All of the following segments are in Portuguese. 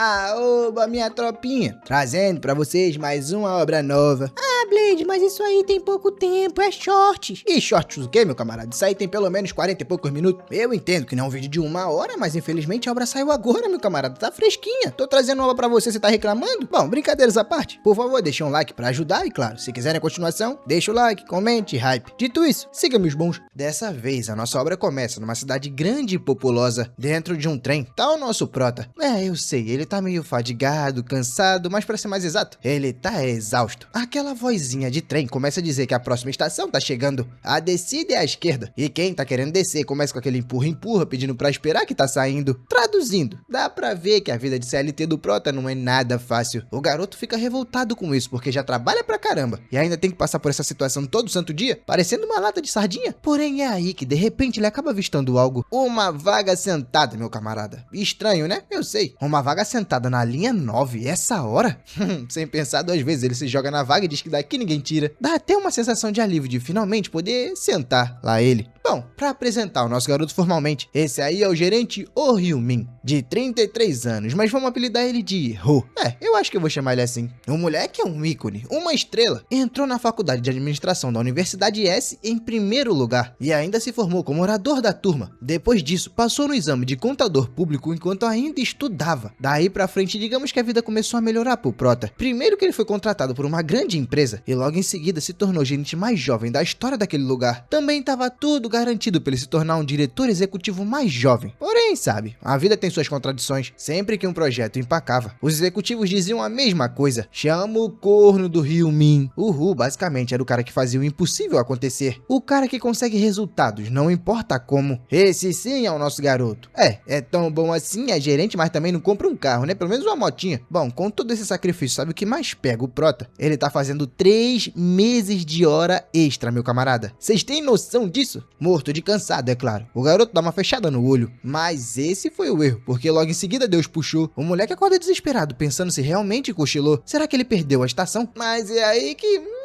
Aoba, minha tropinha, trazendo pra vocês mais uma obra nova. Ah, Blade, mas isso aí tem pouco tempo, é shorts. E shorts o quê, meu camarada? Isso aí tem pelo menos 40 e poucos minutos. Eu entendo que não é um vídeo de 1 hora, mas infelizmente a obra saiu agora, meu camarada. Tá fresquinha. Tô trazendo uma pra você, você tá reclamando? Bom, brincadeiras à parte. Por favor, deixe um like pra ajudar e, claro, se quiserem a continuação, deixa o like, comente, hype. Dito isso, siga meus bons. Dessa vez, a nossa obra começa numa cidade grande e populosa, dentro de um trem. Tá o nosso prota. Eu sei, ele tá meio fadigado, cansado, mas pra ser mais exato, ele tá exausto. Aquela vozinha de trem começa a dizer que a próxima estação tá chegando. A descida é à esquerda. E quem tá querendo descer começa com aquele empurra-empurra, pedindo pra esperar que tá saindo. Traduzindo, dá pra ver que a vida de CLT do prota não é nada fácil. O garoto fica revoltado com isso, porque já trabalha pra caramba. E ainda tem que passar por essa situação todo santo dia, parecendo uma lata de sardinha. Porém é aí que de repente ele acaba avistando algo. Uma vaga sentada, meu camarada. Estranho, né? Eu sei. Uma vaga sentada na linha 9, essa hora? Sem pensar 2 vezes, ele se joga na vaga e diz que daqui ninguém tira. Dá até uma sensação de alívio de finalmente poder sentar lá ele. Bom, pra apresentar o nosso garoto formalmente, esse aí é o gerente Oh Hyun-min, de 33 anos, mas vamos apelidar ele de Ho. Eu acho que eu vou chamar ele assim. O moleque é um ícone, uma estrela. Entrou na faculdade de administração da Universidade S em primeiro lugar e ainda se formou como orador da turma. Depois disso, passou no exame de contador público enquanto ainda estudava. Daí pra frente, digamos que a vida começou a melhorar pro prota. Primeiro que ele foi contratado por uma grande empresa e logo em seguida se tornou o gerente mais jovem da história daquele lugar. Também tava tudo garantido para ele se tornar um diretor executivo mais jovem. Porém, sabe, a vida tem suas contradições. Sempre que um projeto empacava, os executivos diziam a mesma coisa: chama o corno do Hyun-min. O Hu basicamente era o cara que fazia o impossível acontecer. O cara que consegue resultados, não importa como. Esse sim é o nosso garoto. É tão bom assim, é gerente, mas também não compra um carro, né? Pelo menos uma motinha. Bom, com todo esse sacrifício, sabe o que mais pega o prota? Ele tá fazendo 3 meses de hora extra, meu camarada. Vocês têm noção disso? Morto de cansado, é claro. O garoto dá uma fechada no olho. Mas esse foi o erro, porque logo em seguida Deus puxou. O moleque acorda desesperado, pensando se realmente cochilou. Será que ele perdeu a estação? Mas é aí que...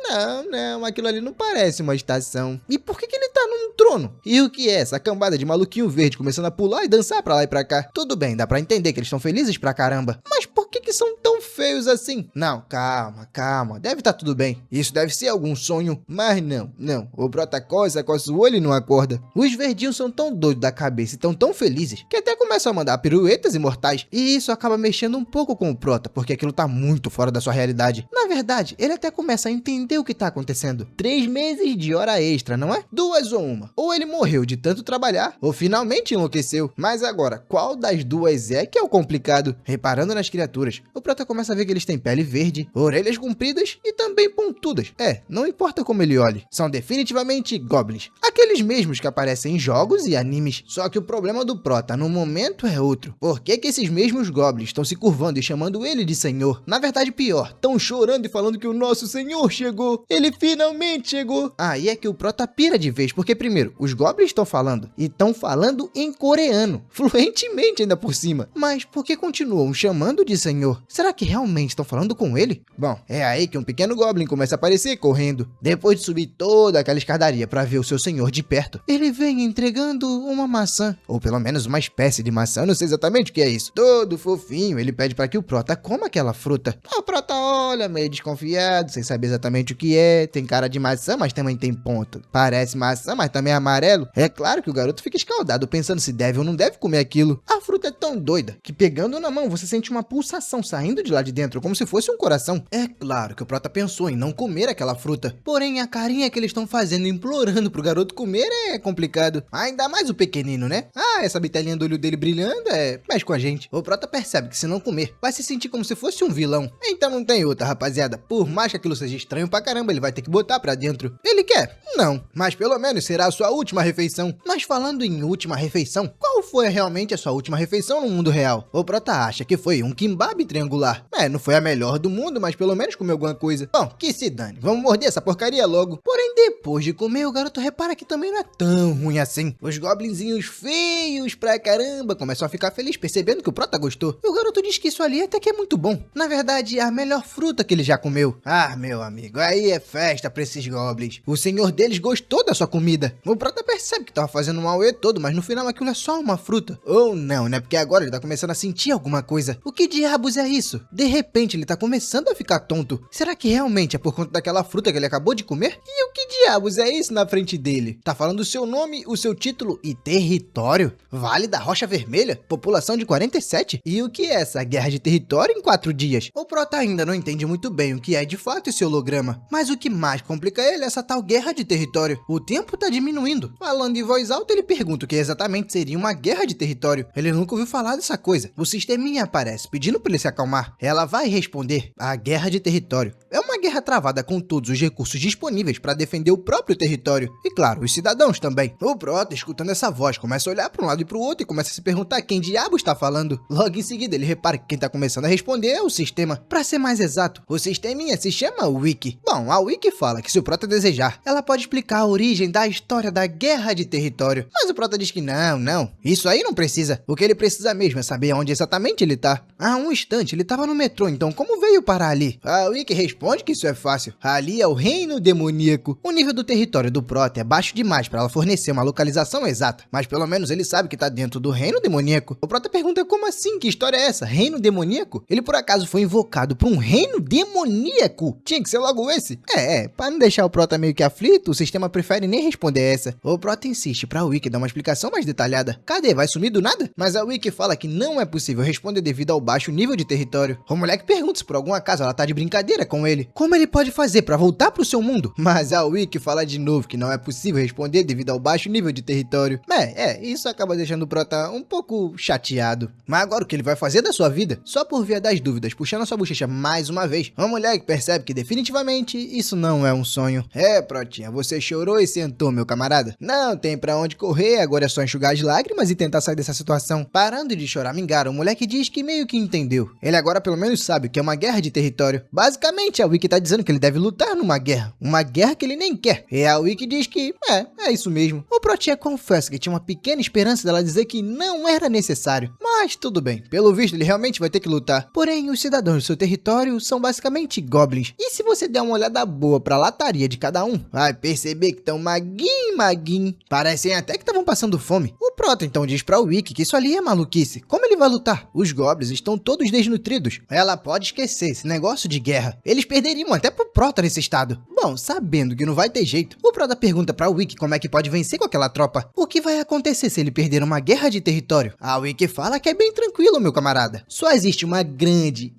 Não, aquilo ali não parece uma estação. E por que ele tá num trono? E o que é essa cambada de maluquinho verde começando a pular e dançar pra lá e pra cá? Tudo bem, dá pra entender que eles estão felizes pra caramba. Mas por que são tão feios assim? Não, calma. Deve tá tudo bem. Isso deve ser algum sonho. Mas não. O prota coça o olho e não acorda. Os verdinhos são tão doidos da cabeça e tão felizes que até começam a mandar piruetas imortais. E isso acaba mexendo um pouco com o prota, porque aquilo tá muito fora da sua realidade. Na verdade, ele até começa a entender o que tá acontecendo. 3 meses de hora extra, não é? 2 ou 1. Ou ele morreu de tanto trabalhar, ou finalmente enlouqueceu. Mas agora, qual das duas é que é o complicado? Reparando nas criaturas, o prota começa a ver que eles têm pele verde, orelhas compridas e também pontudas. Não importa como ele olhe, são definitivamente goblins. Aqueles mesmos que aparecem em jogos e animes. Só que o problema do prota no momento é outro. Por que esses mesmos goblins estão se curvando e chamando ele de senhor? Na verdade, pior, estão chorando e falando que o nosso senhor chegou. Ele finalmente chegou. Aí é que o prota pira de vez, porque primeiro, os goblins estão falando, e estão falando em coreano, fluentemente ainda por cima. Mas por que continuam chamando de senhor? Será que realmente estão falando com ele? Bom, é aí que um pequeno goblin começa a aparecer correndo. Depois de subir toda aquela escadaria para ver o seu senhor de perto, ele vem entregando uma maçã, ou pelo menos uma espécie de maçã, não sei exatamente o que é isso. Todo fofinho, ele pede para que o prota coma aquela fruta. O prota olha meio desconfiado, sem saber exatamente o que é. Tem cara de maçã, mas também tem ponto. Parece maçã, mas também é amarelo. É claro que o garoto fica escaldado, pensando se deve ou não deve comer aquilo. A fruta é tão doida que, pegando na mão, você sente uma pulsação saindo de lá de dentro, como se fosse um coração. É claro que o prota pensou em não comer aquela fruta. Porém, a carinha que eles estão fazendo, implorando pro garoto comer, é complicado. Ainda mais o pequenino, né? Essa bitelinha do olho dele brilhando, mexe com a gente. O prota percebe que se não comer, vai se sentir como se fosse um vilão. Então não tem outra, rapaziada. Por mais que aquilo seja estranho pra caramba, ele vai ter que botar pra dentro. Ele quer? Não. Mas pelo menos será a sua última refeição. Mas falando em última refeição, qual foi realmente a sua última refeição no mundo real? O prota acha que foi um kimbab triangular. Não foi a melhor do mundo, mas pelo menos comeu alguma coisa. Bom, que se dane. Vamos morder essa porcaria logo. Porém, depois de comer, o garoto repara que também não é tão ruim assim. Os goblinzinhos feios pra caramba começam a ficar felizes percebendo que o prota gostou. E o garoto diz que isso ali até que é muito bom. Na verdade, é a melhor fruta que ele já já comeu. Ah, meu amigo, aí é festa pra esses goblins. O senhor deles gostou da sua comida. O Prota percebe que tava fazendo um auê todo, mas no final aquilo é só uma fruta. Ou não, né? Porque agora ele tá começando a sentir alguma coisa. O que diabos é isso? De repente ele tá começando a ficar tonto. Será que realmente é por conta daquela fruta que ele acabou de comer? E o que diabos é isso na frente dele? Tá falando o seu nome, o seu título e território? Vale da Rocha Vermelha? População de 47? E o que é essa guerra de território em 4 dias? O Prota ainda não entende muito bem o que é de fato esse holograma. Mas o que mais complica ele é essa tal guerra de território. O tempo tá diminuindo. Falando em voz alta, ele pergunta o que exatamente seria uma guerra de território. Ele nunca ouviu falar dessa coisa. O sisteminha aparece, pedindo pra ele se acalmar. Ela vai responder: a guerra de território é uma guerra travada com todos os recursos disponíveis para defender o próprio território. E claro, os cidadãos também. O Prota, escutando essa voz, começa a olhar para um lado e para o outro e começa a se perguntar quem diabo está falando. Logo em seguida, ele repara que quem tá começando a responder é o sistema. Para ser mais exato, o sisteminha se chama Wiki. Bom, a Wiki fala que se o Prota desejar, ela pode explicar a origem da história da guerra de território. Mas o Prota diz que não, isso aí não precisa. O que ele precisa mesmo é saber onde exatamente ele tá. Há um instante, ele tava no metrô, então como veio parar ali? A Wiki responde que isso é fácil. Ali é o reino demoníaco. O nível do território do Prota é baixo demais para ela fornecer uma localização exata, mas pelo menos ele sabe que tá dentro do reino demoníaco. O Prota pergunta como assim? Que história é essa? Reino demoníaco? Ele por acaso foi invocado por um reino demoníaco? Tinha que ser logo esse? Para não deixar o Prota meio que aflito, o sistema prefere nem responder essa. O Prota insiste pra Wiki dar uma explicação mais detalhada. Cadê? Vai sumir do nada? Mas a Wiki fala que não é possível responder devido ao baixo nível de território. O moleque pergunta se por algum acaso ela tá de brincadeira com ele. Como ele pode fazer pra voltar pro seu mundo? Mas a Wiki fala de novo que não é possível responder devido ao baixo nível de território. Isso acaba deixando o Prota um pouco chateado. Mas agora o que ele vai fazer da sua vida? Só por via das dúvidas, puxando a sua bochecha mais uma vez, uma mulher que percebe que definitivamente isso não é um sonho. Protinha, você chorou e sentou, meu camarada. Não tem pra onde correr, agora é só enxugar as lágrimas e tentar sair dessa situação. Parando de choramingar, o moleque diz que meio que entendeu. Ele agora pelo menos sabe o que é uma guerra de território. Basicamente, a Wiki tá dizendo que ele deve lutar numa guerra. Uma guerra que ele nem quer. E a Wiki diz que é isso mesmo. O Protinha confessa que tinha uma pequena esperança dela dizer que não era necessário. Mas tudo bem. Pelo visto, ele realmente vai ter que lutar. Porém, os cidadãos do seu território são basicamente goblins. E se você der uma olhada boa pra lataria de cada um, vai perceber que estão maguinho. Parecem até que estavam passando fome. O Prota então diz pra Wiki que isso ali é maluquice. Como ele vai lutar? Os goblins estão todos desnutridos. Ela pode esquecer esse negócio de guerra. Eles perderiam até pro Prota nesse estado. Bom, sabendo que não vai ter jeito, o Prota pergunta pra Wiki como é que pode vencer com aquela tropa. O que vai acontecer se ele perder uma guerra de território? A Wiki fala que é bem tranquilo, meu camarada. Só existe uma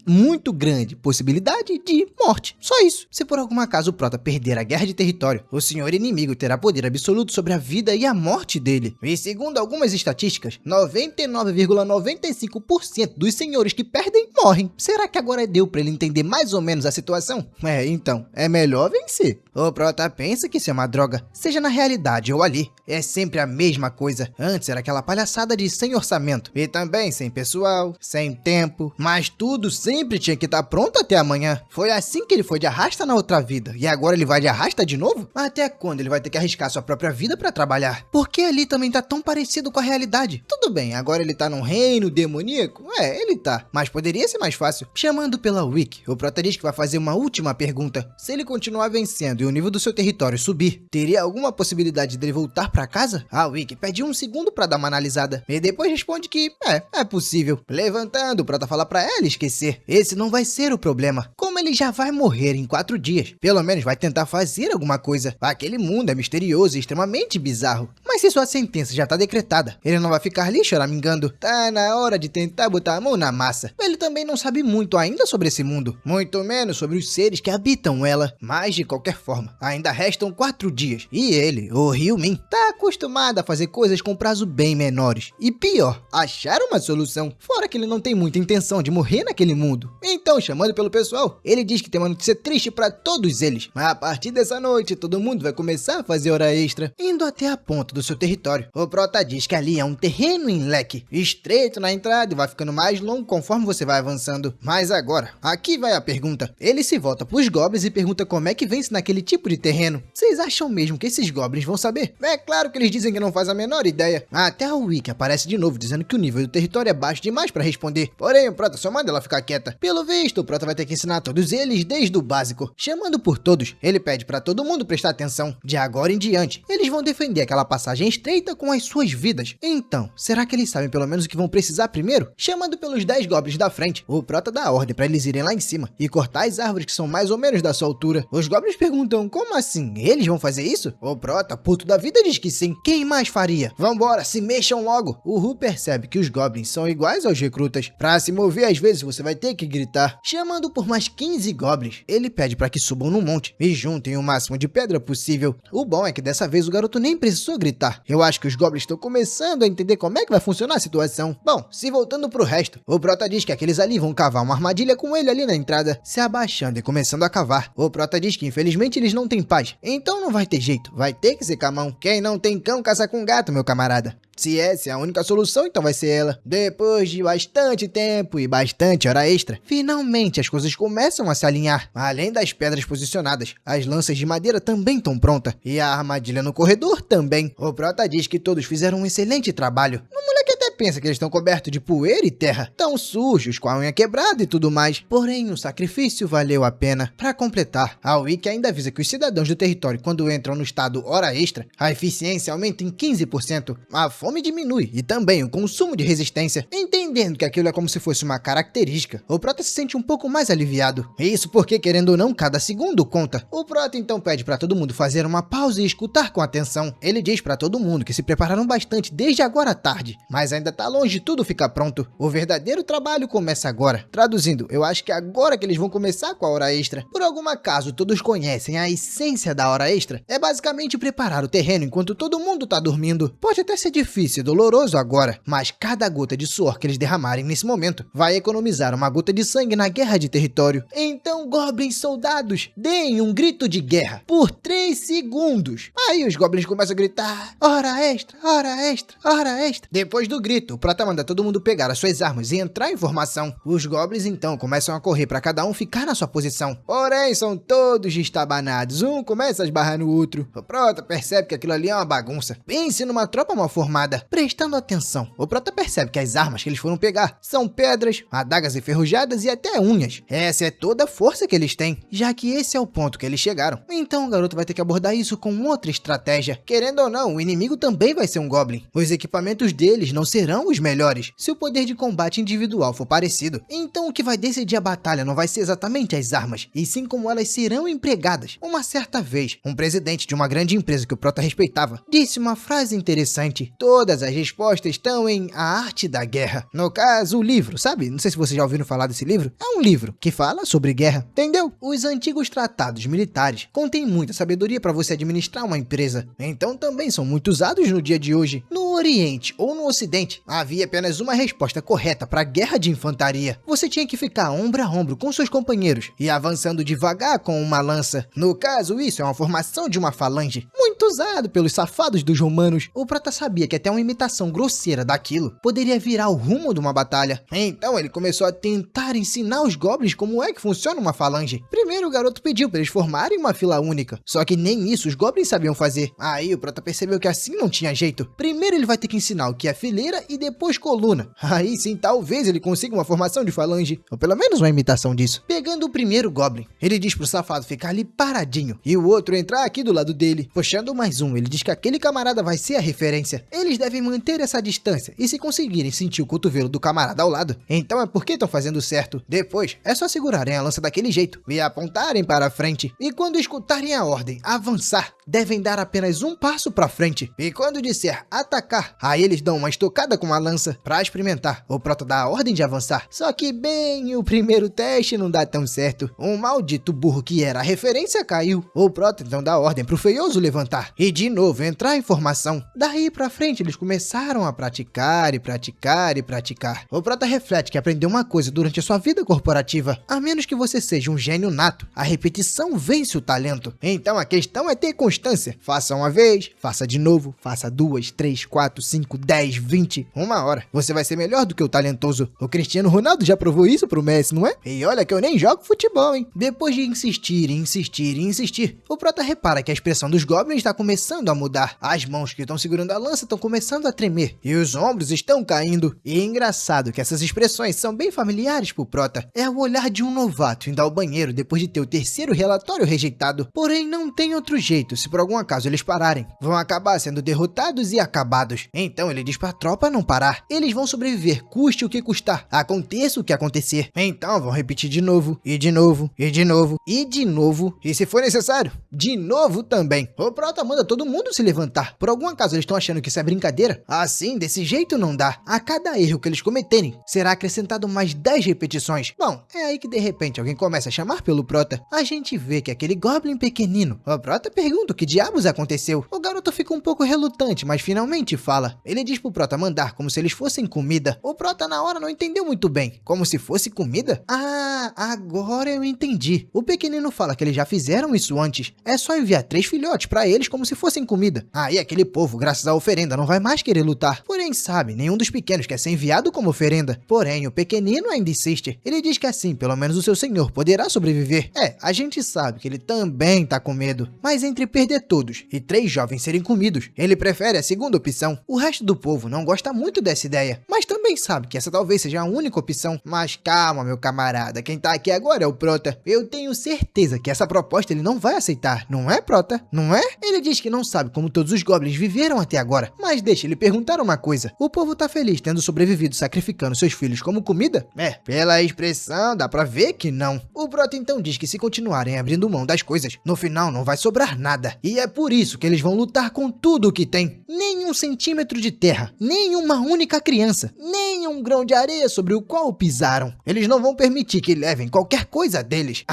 muito grande possibilidade de morte. Só isso. Se por algum acaso o Prota perder a guerra de território, o senhor inimigo terá poder absoluto sobre a vida e a morte dele. E segundo algumas estatísticas, 99,95% dos senhores que perdem morrem. Será que agora deu pra ele entender mais ou menos a situação? Então, é melhor vencer. O Prota pensa que isso é uma droga, seja na realidade ou ali. É sempre a mesma coisa. Antes era aquela palhaçada de sem orçamento. E também sem pessoal, sem tempo. Mas tudo sempre tinha que estar pronto até amanhã. Foi assim que ele foi de arrasta na outra vida. E agora ele vai de arrasta de novo? Até quando ele vai ter que arriscar sua própria vida pra trabalhar? Porque ali também tá tão parecido com a realidade. Tudo bem, agora ele tá num reino demoníaco? Ele tá. Mas poderia ser mais fácil. Chamando pela Wiki, o Prota diz que vai fazer uma última pergunta. Se ele continuar vencendo e o nível do seu território subir, teria alguma possibilidade dele voltar pra casa? A Wiki pede um segundo pra dar uma analisada. E depois responde que é possível. Levantando, o Prota fala pra ela esquecer. Esse não vai ser o problema. Como ele já vai morrer em 4 dias, pelo menos vai tentar fazer alguma coisa. Aquele mundo é misterioso e extremamente bizarro. Mas se sua sentença já tá decretada, ele não vai ficar ali choramingando. Tá na hora de tentar botar a mão na massa. Ele também não sabe muito ainda sobre esse mundo, muito menos sobre os seres que habitam ela. Mas de qualquer forma, ainda restam 4 dias. E ele, o Ryumin, tá acostumado a fazer coisas com prazo bem menores. E pior, achar uma solução. Fora que ele não tem muita intenção de morrer naquele mundo. Então, chamando pelo pessoal, ele diz que tem uma notícia triste pra todos eles. Mas a partir dessa noite, todo mundo vai começar a fazer hora extra, indo até a ponta do seu território. O Prota diz que ali é um terreno em leque, estreito na entrada e vai ficando mais longo conforme você vai avançando. Mas agora, aqui vai a pergunta. Ele se volta pros goblins e pergunta como é que vence naquele tipo de terreno. Vocês acham mesmo que esses goblins vão saber? É claro que eles dizem que não faz a menor ideia. Até a Wiki aparece de novo dizendo que o nível do território é baixo demais pra responder. Porém, o Prota só manda ela ficar quieta. Pelo visto, o Prota vai ter que ensinar todo todos eles desde o básico. Chamando por todos, ele pede para todo mundo prestar atenção. De agora em diante, eles vão defender aquela passagem estreita com as suas vidas. Então, será que eles sabem pelo menos o que vão precisar primeiro? Chamando pelos 10 goblins da frente, o prota dá a ordem para eles irem lá em cima e cortar as árvores que são mais ou menos da sua altura. Os goblins perguntam, como assim? Eles vão fazer isso? O prota, puto da vida, diz que sim. Quem mais faria? Vambora, se mexam logo. O Ru percebe que os goblins são iguais aos recrutas. Pra se mover às vezes você vai ter que gritar. Chamando por mais 15 goblins, ele pede para que subam no monte e juntem o máximo de pedra possível. O bom é que dessa vez o garoto nem precisou gritar. Eu acho que os goblins estão começando a entender como é que vai funcionar a situação. Bom, se voltando pro resto, o prota diz que aqueles ali vão cavar uma armadilha com ele ali na entrada, se abaixando e começando a cavar. O prota diz que infelizmente eles não têm paz, então não vai ter jeito, vai ter que ser com a mão. Quem não tem cão caça com gato, meu camarada. Se essa é a única solução, então vai ser ela. Depois de bastante tempo e bastante hora extra, finalmente as coisas começam a se alinhar. Além das pedras posicionadas, as lanças de madeira também estão prontas. E a armadilha no corredor também. O prota diz que todos fizeram um excelente trabalho. O moleque até pensa que eles estão cobertos de poeira e terra, tão sujos, com a unha quebrada e tudo mais. Porém, o sacrifício valeu a pena. Para completar, a Wiki ainda avisa que os cidadãos do território, quando entram no estado hora extra, a eficiência aumenta em 15%, a fome diminui e também o consumo de resistência. Entendendo que aquilo é como se fosse uma característica, o prota se sente um pouco mais aliviado. Isso porque, querendo ou não, cada segundo conta. O prota então pede para todo mundo fazer uma pausa e escutar com atenção. Ele diz para todo mundo que se prepararam bastante desde agora à tarde, mas ainda tá longe de tudo ficar pronto. O verdadeiro trabalho começa agora. Traduzindo, eu acho que é agora que eles vão começar com a hora extra. Por algum acaso todos conhecem a essência da hora extra? É basicamente preparar o terreno enquanto todo mundo tá dormindo. Pode até ser difícil e doloroso agora, mas cada gota de suor que eles derramarem nesse momento vai economizar uma gota de sangue na guerra de território. Então, goblins soldados, deem um grito de guerra por 3 segundos. Aí os goblins começam a gritar: hora extra, hora extra, hora extra. Depois do grito, o prota manda todo mundo pegar as suas armas e entrar em formação. Os goblins então começam a correr para cada um ficar na sua posição. Porém, são todos estabanados. Um começa a esbarrar no outro. O prota percebe que aquilo ali é uma bagunça. Pense numa tropa mal formada. Prestando atenção, o prota percebe que as armas que eles foram pegar são pedras, adagas enferrujadas e até unhas. Essa é toda a força que eles têm, já que esse é o ponto que eles chegaram. Então o garoto vai ter que abordar isso com outra estratégia. Querendo ou não, o inimigo também vai ser um goblin. Os equipamentos deles não serão os melhores se o poder de combate individual for parecido. Então o que vai decidir a batalha não vai ser exatamente as armas, e sim como elas serão empregadas. Uma certa vez, um presidente de uma grande empresa que o prota respeitava disse uma frase interessante: todas as respostas estão em A Arte da Guerra. No caso, o livro, sabe? Não sei se vocês já ouviram falar desse livro. É um livro que fala sobre guerra, entendeu? Os antigos tratados militares contêm muita sabedoria para você administrar uma empresa. Então também são muito usados no dia de hoje. No Oriente ou no Ocidente, havia apenas uma resposta correta para a guerra de infantaria. Você tinha que ficar ombro a ombro com seus companheiros e avançando devagar com uma lança. No caso, isso é uma formação de uma falange, muito usado pelos safados dos romanos. O prota sabia que até uma imitação grosseira daquilo poderia virar o rumo de uma batalha. Então ele começou a tentar ensinar os goblins como é que funciona uma falange. Primeiro o garoto pediu para eles formarem uma fila única, só que nem isso os goblins sabiam fazer. Aí o prota percebeu que assim não tinha jeito. Primeiro ele vai ter que ensinar o que é fileira e depois coluna. Aí sim, talvez ele consiga uma formação de falange, ou pelo menos uma imitação disso. Pegando o primeiro goblin, ele diz pro safado ficar ali paradinho e o outro entrar aqui do lado dele. Puxando mais um, ele diz que aquele camarada vai ser a referência. Eles devem manter essa distância e se conseguirem sentir o cotovelo do camarada ao lado, então é porque estão fazendo certo. Depois, é só segurarem a lança daquele jeito e apontarem para a frente. E quando escutarem a ordem avançar, devem dar apenas um passo para frente. E quando disser atacar, aí eles dão uma estocada com a lança para experimentar. O prota dá a ordem de avançar. Só que bem, o primeiro teste não dá tão certo. Um maldito burro que era a referência caiu. O prota então dá a ordem pro feioso levantar e de novo entrar em formação. Daí pra frente eles começaram a praticar e praticar e praticar. O prota reflete que aprendeu uma coisa durante a sua vida corporativa: a menos que você seja um gênio nato, a repetição vence o talento. Então a questão é ter constância. Faça uma vez, faça de novo, faça 2, 3, 4, 5, 10, 20. Sim, 1 hora. Você vai ser melhor do que o talentoso. O Cristiano Ronaldo já provou isso pro Messi, não é? E olha que eu nem jogo futebol, hein? Depois de insistir, o Prota repara que a expressão dos Goblins está começando a mudar. As mãos que estão segurando a lança estão começando a tremer. E os ombros estão caindo. E é engraçado que essas expressões são bem familiares pro Prota. É o olhar de um novato indo ao banheiro depois de ter o terceiro relatório rejeitado. Porém, não tem outro jeito se por algum acaso eles pararem. Vão acabar sendo derrotados e acabados. Então ele diz pra tropa não parar. Eles vão sobreviver, custe o que custar. Aconteça o que acontecer. Então vão repetir de novo, e de novo, e de novo, e de novo. E se for necessário, de novo também. O Prota manda todo mundo se levantar. Por algum acaso eles estão achando que isso é brincadeira? Assim, desse jeito não dá. A cada erro que eles cometerem, será acrescentado mais 10 repetições. Bom, é aí que de repente alguém começa a chamar pelo Prota. A gente vê que aquele Goblin pequenino. O Prota pergunta o que diabos aconteceu. O garoto fica um pouco relutante, mas finalmente fala. Ele diz pro Prota mandar como se eles fossem comida. O Prota na hora não entendeu muito bem. Como se fosse comida? Ah, agora eu entendi. O pequenino fala que eles já fizeram isso antes. É só enviar 3 filhotes pra eles como se fossem comida. Aí aquele povo, graças à oferenda, não vai mais querer lutar. Porém, sabe, nenhum dos pequenos quer ser enviado como oferenda. Porém, o pequenino ainda insiste. Ele diz que assim, pelo menos o seu senhor poderá sobreviver. A gente sabe que ele também tá com medo. Mas entre perder todos e 3 jovens serem comidos, ele prefere a segunda opção. O resto do povo não gosta muito dessa ideia, mas também sabe que essa talvez seja a única opção. Mas calma, meu camarada, quem tá aqui agora é o Prota. Eu tenho certeza que essa proposta ele não vai aceitar, não é, Prota? Não é? Ele diz que não sabe como todos os Goblins viveram até agora, mas deixa ele perguntar uma coisa. O povo tá feliz tendo sobrevivido sacrificando seus filhos como comida? Pela expressão dá pra ver que não. O Prota então diz que se continuarem abrindo mão das coisas, no final não vai sobrar nada. E é por isso que eles vão lutar com tudo o que tem. Nem 1 centímetro de terra, nem uma única criança, nem um grão de areia sobre o qual pisaram. Eles não vão permitir que levem qualquer coisa deles.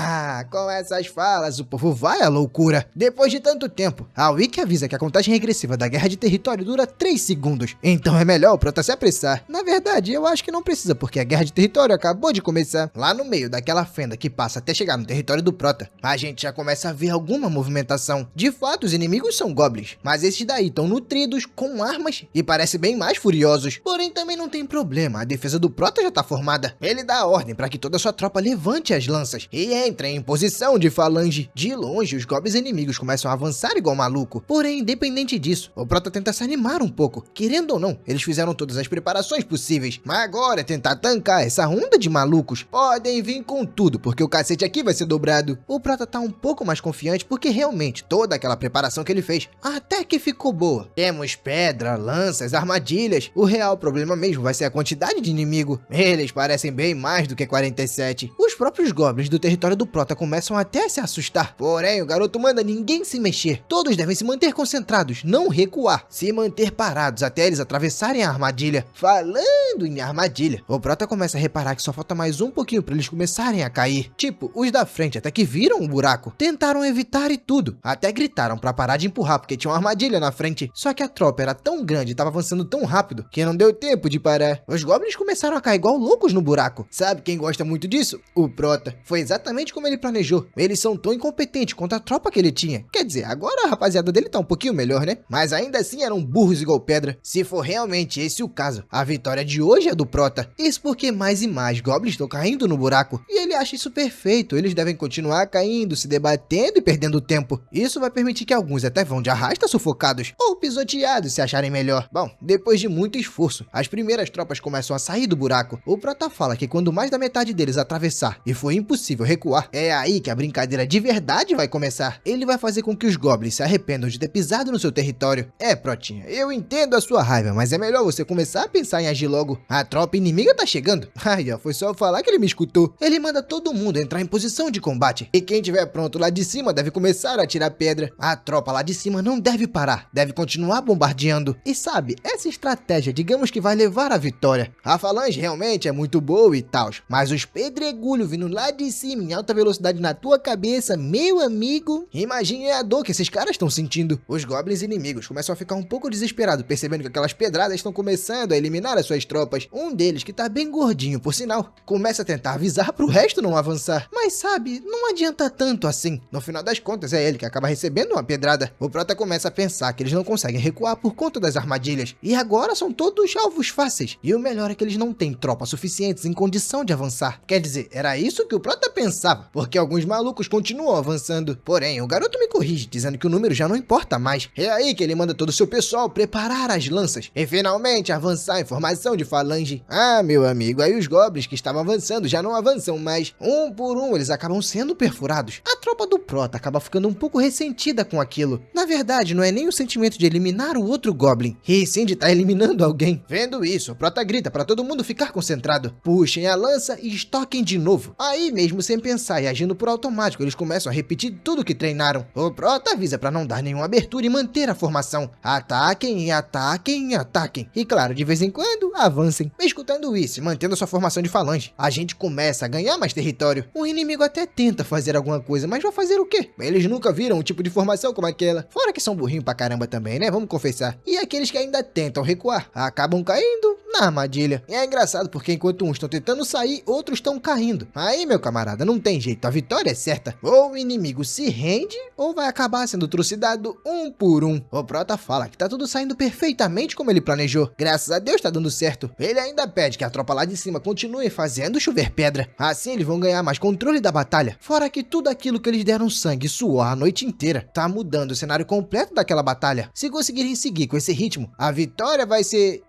Com essas falas o povo vai à loucura. Depois de tanto tempo, a Wiki avisa que a contagem regressiva da guerra de território dura 3 segundos. Então é melhor o Prota se apressar. Na verdade, eu acho que não precisa, porque a guerra de território acabou de começar. Lá no meio daquela fenda que passa até chegar no território do Prota, a gente já começa a ver alguma movimentação. De fato, os inimigos são Goblins, mas esses daí estão nutridos, com armas e parecem bem mais furiosos. Porém, também não tem problema, a defesa do Prota já tá formada. Ele dá a ordem para que toda a sua tropa levante as lanças e entre em posição de falange. De longe, os Goblins inimigos começam a avançar igual maluco. Porém, independente disso, o Prota tenta se animar um pouco. Querendo ou não, eles fizeram todas as preparações possíveis. Mas agora é tentar tancar essa onda de malucos. Podem vir com tudo, porque o cacete aqui vai ser dobrado. O Prota tá um pouco mais confiante, porque realmente toda aquela preparação que ele fez até que ficou boa. Temos pedra, lanças, armadilhas. O real problema mesmo vai ser a quantidade de inimigo. Eles parecem bem mais do que 47. Os próprios Goblins do território do Prota começam até a se assustar. Porém, o garoto manda ninguém se mexer. Todos devem se manter concentrados, não recuar. Se manter parados até eles atravessarem a armadilha. Falando em armadilha, o Prota começa a reparar que só falta mais um pouquinho para eles começarem a cair. Tipo, os da frente até que viram o buraco. Tentaram evitar e tudo. Até gritaram para parar de empurrar porque tinha uma armadilha na frente. Só que a tropa era tão grande e tava avançando tão rápido que não deu tempo de parar. Os Goblins começaram a cair igual loucos no buraco. Sabe quem gosta muito disso? O Prota. Foi exatamente como ele planejou. Eles são tão incompetentes quanto a tropa que ele tinha. Quer dizer, agora a rapaziada dele tá um pouquinho melhor, né? Mas ainda assim eram burros igual pedra. Se for realmente esse o caso, a vitória de hoje é do Prota. Isso porque mais e mais Goblins estão caindo no buraco. E ele acha isso perfeito. Eles devem continuar caindo, se debatendo e perdendo tempo. Isso vai permitir que alguns até vão de arrasta sufocados ou pisoteados se acharem melhor. Bom, depois de muito esforço, as primeiras tropas começam a sair do buraco. O Prota fala que quando mais da metade deles atravessar e for impossível recuar, é aí que a brincadeira de verdade vai começar. Ele vai fazer com que os Goblins se arrependam de ter pisado no seu território. Protinha, eu entendo a sua raiva, mas é melhor você começar a pensar em agir logo. A tropa inimiga tá chegando. Aí, ó, foi só eu falar que ele me escutou. Ele manda todo mundo entrar em posição de combate. E quem estiver pronto lá de cima deve começar a atirar pedra. A tropa lá de cima não deve parar, deve continuar bombardeando. E sabe, essa estratégia, digamos que vai levar à vitória. A falange realmente é muito boa e tal, mas os pedregulhos barulho vindo lá de cima em alta velocidade na tua cabeça, meu amigo. Imagine a dor que esses caras estão sentindo. Os goblins inimigos começam a ficar um pouco desesperados, percebendo que aquelas pedradas estão começando a eliminar as suas tropas. Um deles, que tá bem gordinho por sinal, começa a tentar avisar pro resto não avançar. Mas sabe, não adianta tanto assim. No final das contas é ele que acaba recebendo uma pedrada. O prota começa a pensar que eles não conseguem recuar por conta das armadilhas. E agora são todos alvos fáceis. E o melhor é que eles não têm tropas suficientes em condição de avançar. Quer dizer, era isso que o prota pensava, porque alguns malucos continuam avançando. Porém, o garoto me corrige, dizendo que o número já não importa mais. É aí que ele manda todo o seu pessoal preparar as lanças e finalmente avançar em formação de falange. Ah, meu amigo, aí os goblins que estavam avançando já não avançam mais. Um por um, eles acabam sendo perfurados. A tropa do prota acaba ficando um pouco ressentida com aquilo. Na verdade, não é nem o sentimento de eliminar o outro goblin, e sim de estar eliminando alguém. Vendo isso, o prota grita para todo mundo ficar concentrado. Puxem a lança e estoquem de novo. Aí, mesmo sem pensar e agindo por automático, eles começam a repetir tudo que treinaram. O prota avisa para não dar nenhuma abertura e manter a formação. Ataquem, ataquem, ataquem. E claro, de vez em quando, avancem. Escutando isso e mantendo a sua formação de falange, a gente começa a ganhar mais território. O inimigo até tenta fazer alguma coisa, mas vai fazer o quê? Eles nunca viram um tipo de formação como aquela. Fora que são burrinhos pra caramba também, né? Vamos confessar. E aqueles que ainda tentam recuar, acabam caindo na armadilha. E é engraçado porque enquanto uns estão tentando sair, outros estão caindo. Aí, meu camarada, não tem jeito, a vitória é certa. Ou o inimigo se rende, ou vai acabar sendo trucidado um por um. O prota fala que tá tudo saindo perfeitamente como ele planejou. Graças a Deus tá dando certo. Ele ainda pede que a tropa lá de cima continue fazendo chover pedra. Assim eles vão ganhar mais controle da batalha. Fora que tudo aquilo que eles deram sangue e suor a noite inteira tá mudando o cenário completo daquela batalha. Se conseguirem seguir com esse ritmo, a vitória vai ser...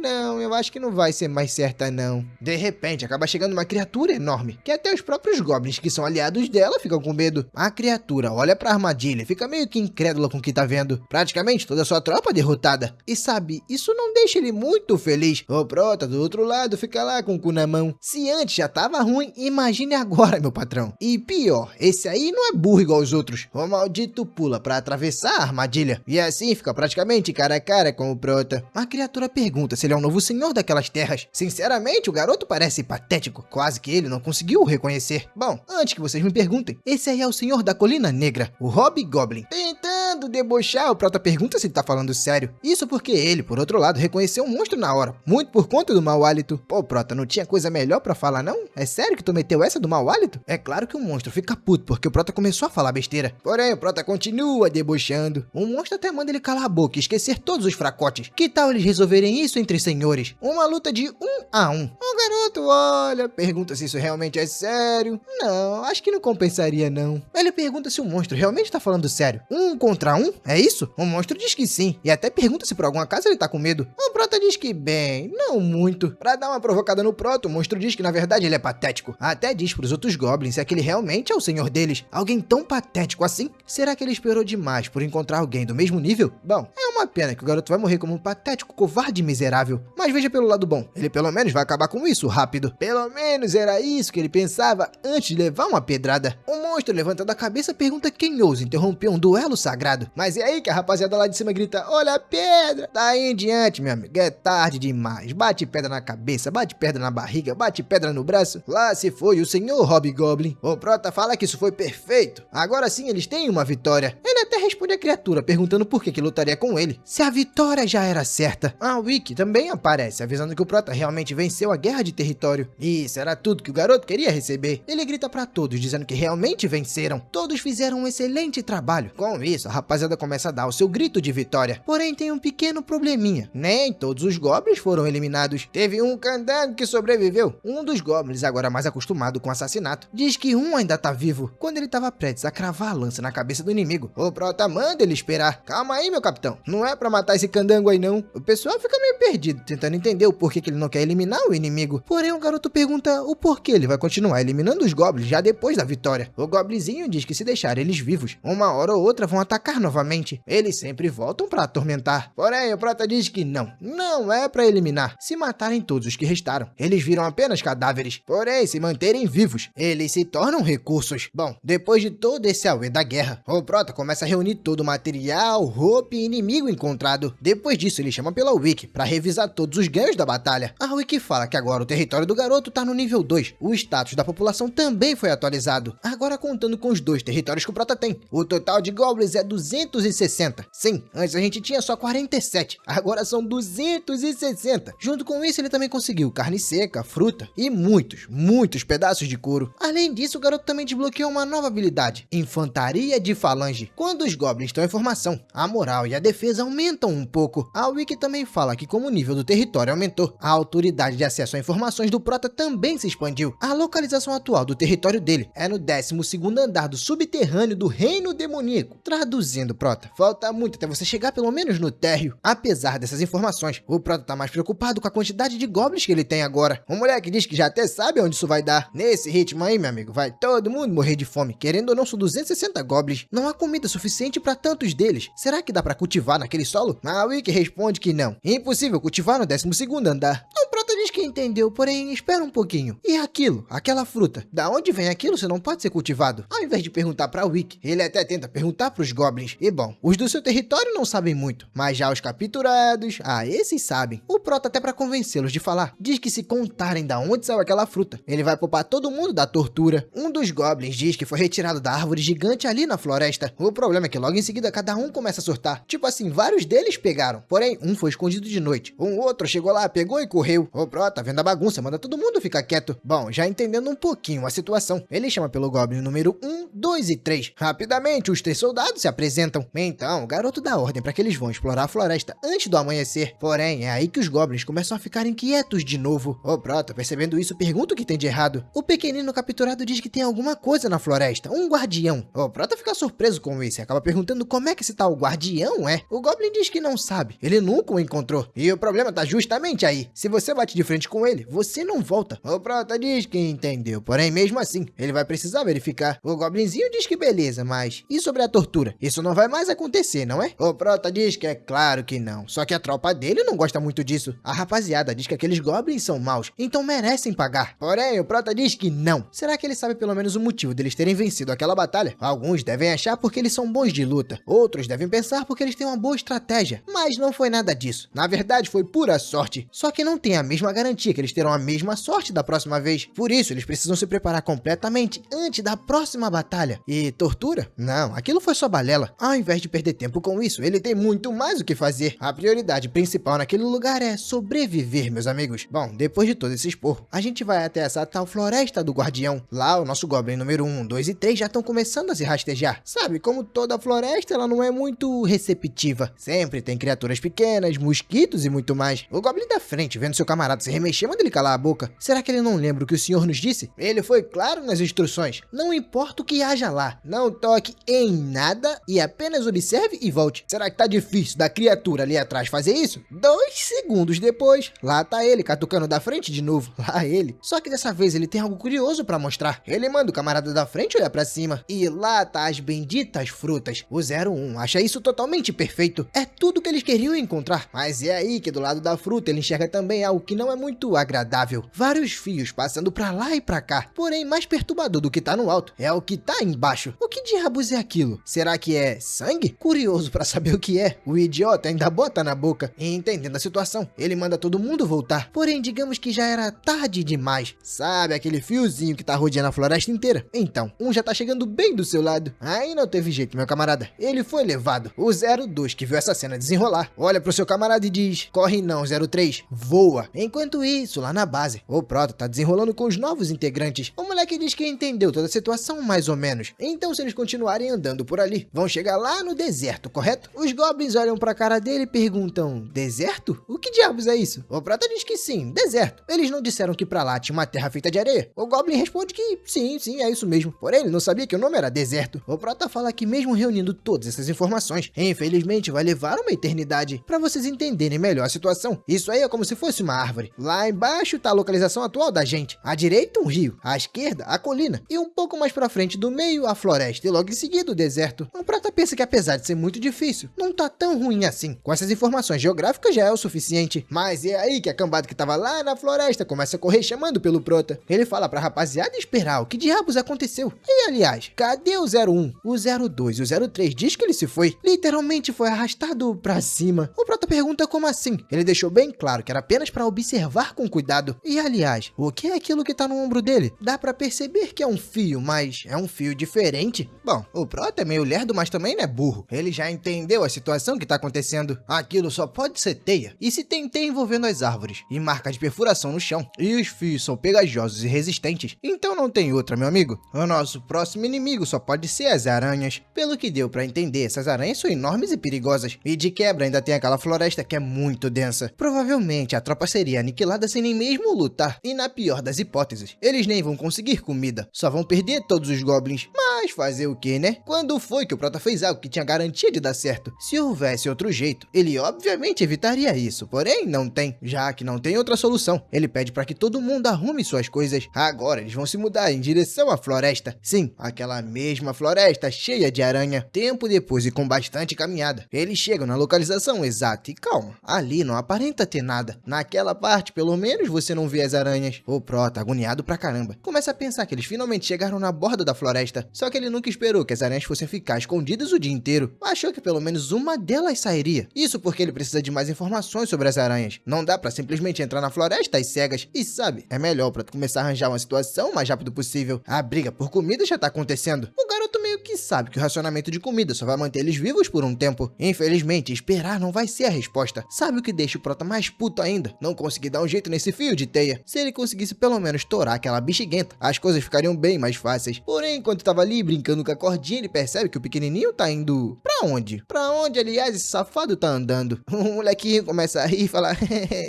Não, eu acho que não vai ser mais certa não. De repente, acaba chegando uma criatura enorme, que até os próprios goblins que são aliados dela ficam com medo. A criatura olha pra armadilha e fica meio que incrédula com o que tá vendo. Praticamente toda a sua tropa derrotada. E sabe, isso não deixa ele muito feliz. O prota do outro lado fica lá com o cu na mão. Se antes já tava ruim, imagine agora, meu patrão. E pior, esse aí não é burro igual os outros. O maldito pula pra atravessar a armadilha. E assim fica praticamente cara a cara com o prota. A criatura pergunta se ele é o novo senhor daquelas terras. Sinceramente, o garoto parece patético. Quase que ele não conseguiu o reconhecer. Bom, antes que vocês me perguntem, esse aí é o senhor da Colina Negra, o Hobgoblin. Tentando debochar, o prota pergunta se ele tá falando sério. Isso porque ele, por outro lado, reconheceu um monstro na hora. Muito por conta do mau hálito. Pô, prota, não tinha coisa melhor pra falar, não? É sério que tu meteu essa do mau hálito? É claro que o monstro fica puto porque o prota começou a falar besteira. Porém, o prota continua debochando. O monstro até manda ele calar a boca e esquecer todos os fracotes. Que tal eles resolverem isso entre senhores? Uma luta de 1 a 1. O garoto olha, pergunta se isso realmente é sério. Não, acho que não compensaria não. Ele pergunta se o monstro realmente tá falando sério. 1 contra 1? É isso? O monstro diz que sim. E até pergunta se por algum acaso ele tá com medo. O prota diz que bem, não muito. Pra dar uma provocada no prota, o monstro diz que na verdade ele é patético. Até diz pros outros goblins que ele realmente é o senhor deles. Alguém tão patético assim? Será que ele esperou demais por encontrar alguém do mesmo nível? Bom, é uma pena que o garoto vai morrer como um patético, covarde e miserável. Mas veja pelo lado bom, ele pelo menos vai acabar com isso rápido. Pelo menos era isso que ele pensava antes de levar uma pedrada. O monstro, levantando a cabeça, pergunta quem ousa interromper um duelo sagrado. Mas é aí que a rapaziada lá de cima grita: olha a pedra! Daí em diante, meu amigo, é tarde demais. Bate pedra na cabeça, bate pedra na barriga, bate pedra no braço. Lá se foi o senhor Hobgoblin. O prota fala que isso foi perfeito. Agora sim eles têm uma vitória. Ele até responde a criatura, perguntando por que lutaria com ele, se a vitória já era certa. A Wiki também aparece, avisando que o prota realmente venceu a guerra de território. Isso era tudo que o garoto queria receber. Ele grita pra todos, dizendo que realmente venceram. Todos fizeram um excelente trabalho. Com isso, a rapaziada começa a dar o seu grito de vitória. Porém, tem um pequeno probleminha. Nem todos os goblins foram eliminados. Teve um candango que sobreviveu. Um dos goblins, agora mais acostumado com assassinato, diz que um ainda tá vivo. Quando ele tava prestes a cravar a lança na cabeça do inimigo, o prota manda ele esperar. Calma aí, meu capitão. Não é pra matar esse candango aí, não. O pessoal fica meio perdido, tentando entender o porquê que ele não quer eliminar o inimigo. Porém, o garoto pergunta o porquê ele vai continuar eliminando os goblins já depois da vitória. O goblinzinho diz que se deixar eles vivos, uma hora ou outra vão atacar novamente. Eles sempre voltam pra atormentar. Porém, o prota diz que não é pra eliminar. Se matarem todos os que restaram, eles viram apenas cadáveres. Porém, se manterem vivos, eles se tornam recursos. Bom, depois de todo esse auê da guerra, o prota começa a reunir todo o material, roupa e inimigo encontrado. Depois disso, ele chama pela Wiki para revisar todos os ganhos da batalha. A Wiki fala que agora o território do garoto tá no nível 2. O status da população também foi atualizado, agora contando com os 2 territórios que o Prota tem. O total de Goblins é 260. Sim, antes a gente tinha só 47, agora são 260. Junto com isso, ele também conseguiu carne seca, fruta e muitos pedaços de couro. Além disso, o garoto também desbloqueou uma nova habilidade, Infantaria de Falange. Quando os Goblins estão em formação, a moral e a defesa aumentam um pouco. A Wiki também fala que como o nível do território aumentou, a autoridade de acesso a informações do Prota também se expandiu. A localização atual do território dele é no 12º andar do subterrâneo do Reino Demoníaco. Traduzindo, Prota, falta muito até você chegar pelo menos no térreo. Apesar dessas informações, o Prota tá mais preocupado com a quantidade de Goblins que ele tem agora. O moleque diz que já até sabe onde isso vai dar. Nesse ritmo aí, meu amigo, vai todo mundo morrer de fome. Querendo ou não, são 260 Goblins. Não há comida suficiente para tantos deles. Será que dá para cultivar naquele solo? A Wiki responde que não. Impossível cultivar no 12º andar. O Prota diz que entendeu, porém espera um pouquinho. E aquilo, aquela fruta, da onde vem aquilo se não pode ser cultivado? Ao invés de perguntar pra Wiki, ele até tenta perguntar pros Goblins. E bom, os do seu território não sabem muito, mas já os capturados, esses sabem. O Prota, até pra convencê-los de falar, diz que se contarem da onde saiu aquela fruta, ele vai poupar todo mundo da tortura. Um dos Goblins diz que foi retirado da árvore gigante ali na floresta. O problema é que logo em seguida cada um começa a surtar. Tipo assim, vários deles pegaram, porém um foi escondido de noite. Um outro chegou lá, pegou e correu. O Prota, vendo a bagunça, manda todo mundo ficar quieto. Bom, já entendendo um pouquinho a situação, ele chama pelo Goblin número 1, 2 e 3. Rapidamente, os 3 soldados se apresentam. Então, o garoto dá ordem para que eles vão explorar a floresta antes do amanhecer. Porém, é aí que os Goblins começam a ficar inquietos de novo. O Prota, percebendo isso, pergunta o que tem de errado. O pequenino capturado diz que tem alguma coisa na floresta, um guardião. O Prota fica surpreso com isso e acaba perguntando como é que esse tal guardião é. O Goblin diz que não sabe, ele nunca o encontrou. E o problema tá justamente aí. Se você bate de frente com ele, você não volta. O Prota diz que entendeu, porém mesmo assim, ele vai precisar verificar. O Goblinzinho diz que beleza, mas e sobre a tortura? Isso não vai mais acontecer, não é? O Prota diz que é claro que não, só que a tropa dele não gosta muito disso. A rapaziada diz que aqueles Goblins são maus, então merecem pagar. Porém, o Prota diz que não. Será que ele sabe pelo menos o motivo deles terem vencido aquela batalha? Alguns devem achar porque eles são bons de luta, outros devem pensar porque eles têm uma boa estratégia, mas não foi nada disso. Na verdade, foi pura sorte, só que não tem a mesma garantia que eles terão a mesma sorte da próxima vez. Por isso, eles precisam se preparar completamente antes da próxima batalha. E tortura? Não, aquilo foi só balela. Ao invés de perder tempo com isso, ele tem muito mais o que fazer. A prioridade principal naquele lugar é sobreviver, meus amigos. Bom, depois de todo esse esporro, a gente vai até essa tal floresta do guardião. Lá, o nosso Goblin número 1, 2 e 3 já estão começando a se rastejar. Sabe, como toda floresta, ela não é muito receptiva. Sempre tem criaturas pequenas, mosquitos e muito mais. O Goblin da frente, vendo seu camarada se remexer, manda ele calar a boca. Será que ele não lembra o que o senhor nos disse? Ele foi claro nas instruções. Não importa o que haja lá, não toque em nada e apenas observe e volte. Será que tá difícil da criatura ali atrás fazer isso? 2 segundos depois, lá tá ele catucando da frente de novo. Lá ele. Só que dessa vez ele tem algo curioso pra mostrar. Ele manda o camarada da frente olhar pra cima e lá tá as benditas frutas. O 01 acha isso totalmente perfeito. É tudo que eles queriam encontrar. Mas é aí que do lado da fruta ele enxerga também algo que não é muito agradável. Vários fios passando pra lá e pra cá. Porém, mais perturbador do que tá no alto é o que tá embaixo. O que diabos é aquilo? Será que é sangue? Curioso pra saber o que é. O idiota ainda bota na boca. E entendendo a situação, ele manda todo mundo voltar. Porém, digamos que já era tarde demais. Sabe aquele fiozinho que tá rodeando a floresta inteira? Então, um já tá chegando bem do seu lado. Aí não teve jeito, meu camarada. Ele foi levado. O 02, que viu essa cena desenrolar, olha pro seu camarada e diz: corre não, 03, voa. Enquanto isso, lá na base, o Prota tá desenrolando com os novos integrantes. O moleque diz que entendeu toda a situação mais ou menos. Então, se eles continuarem andando por ali, vão chegar lá no deserto, correto? Os Goblins olham pra cara dele e perguntam: deserto? O que diabos é isso? O Prota diz que sim, deserto. Eles não disseram que pra lá tinha uma terra feita de areia? O Goblin responde que sim, é isso mesmo. Porém, ele não sabia que o nome era deserto. O Prota fala que mesmo reunindo todas essas informações, infelizmente vai levar uma eternidade. Pra vocês entenderem melhor a situação, isso aí é como se fosse uma árvore. árvore. Lá embaixo tá a localização atual da gente. À direita, um rio. À esquerda, a colina. E um pouco mais pra frente do meio, a floresta. E logo em seguida, o deserto. O Prota pensa que apesar de ser muito difícil, não tá tão ruim assim. Com essas informações geográficas já é o suficiente. Mas é aí que a cambada que tava lá na floresta começa a correr chamando pelo Prota. Ele fala pra rapaziada esperar o que diabos aconteceu. E aliás, cadê o 01? O 02 e o 03 diz que ele se foi. Literalmente foi arrastado pra cima. O Prota pergunta como assim. Ele deixou bem claro que era apenas pra observar com cuidado. E aliás, o que é aquilo que tá no ombro dele? Dá pra perceber que é um fio, mas é um fio diferente. Bom, o Prota é meio lerdo, mas também não é burro. Ele já entendeu a situação que tá acontecendo. Aquilo só pode ser teia. E se tem teia envolvendo as árvores e marcas de perfuração no chão, e os fios são pegajosos e resistentes, então não tem outra, meu amigo. O nosso próximo inimigo só pode ser as aranhas. Pelo que deu pra entender, essas aranhas são enormes e perigosas. E de quebra ainda tem aquela floresta que é muito densa. Provavelmente a tropa seria aniquilada sem nem mesmo lutar. E na pior das hipóteses, eles nem vão conseguir comida. Só vão perder todos os goblins. Mas fazer o que, né? Quando foi que o Prota fez algo que tinha garantia de dar certo? Se houvesse outro jeito, ele obviamente evitaria isso. Porém, não tem. Já que não tem outra solução, ele pede para que todo mundo arrume suas coisas. Agora eles vão se mudar em direção à floresta. Sim, aquela mesma floresta cheia de aranha. Tempo depois e com bastante caminhada, eles chegam na localização exata e calma. Ali não aparenta ter nada. Naquela parte, pelo menos, você não vê as aranhas. O Prota, agoniado pra caramba, começa a pensar que eles finalmente chegaram na borda da floresta. Só que ele nunca esperou que as aranhas fossem ficar escondidas o dia inteiro. Achou que pelo menos uma delas sairia. Isso porque ele precisa de mais informações sobre as aranhas. Não dá pra simplesmente entrar na floresta às cegas. E sabe, é melhor pra começar a arranjar uma situação o mais rápido possível. A briga por comida já tá acontecendo. O garoto meio que sabe que o racionamento de comida só vai manter eles vivos por um tempo. Infelizmente, esperar não vai ser a resposta. Sabe o que deixa o Prota mais puto ainda? Não conseguir dar um jeito nesse fio de teia. Se ele conseguisse pelo menos estourar aquela bexiguenta, as coisas ficariam bem mais fáceis. Porém, enquanto tava ali brincando com a cordinha, ele percebe que o pequenininho tá indo... Pra onde? Pra onde, aliás, esse safado tá andando? O molequinho começa a rir e fala: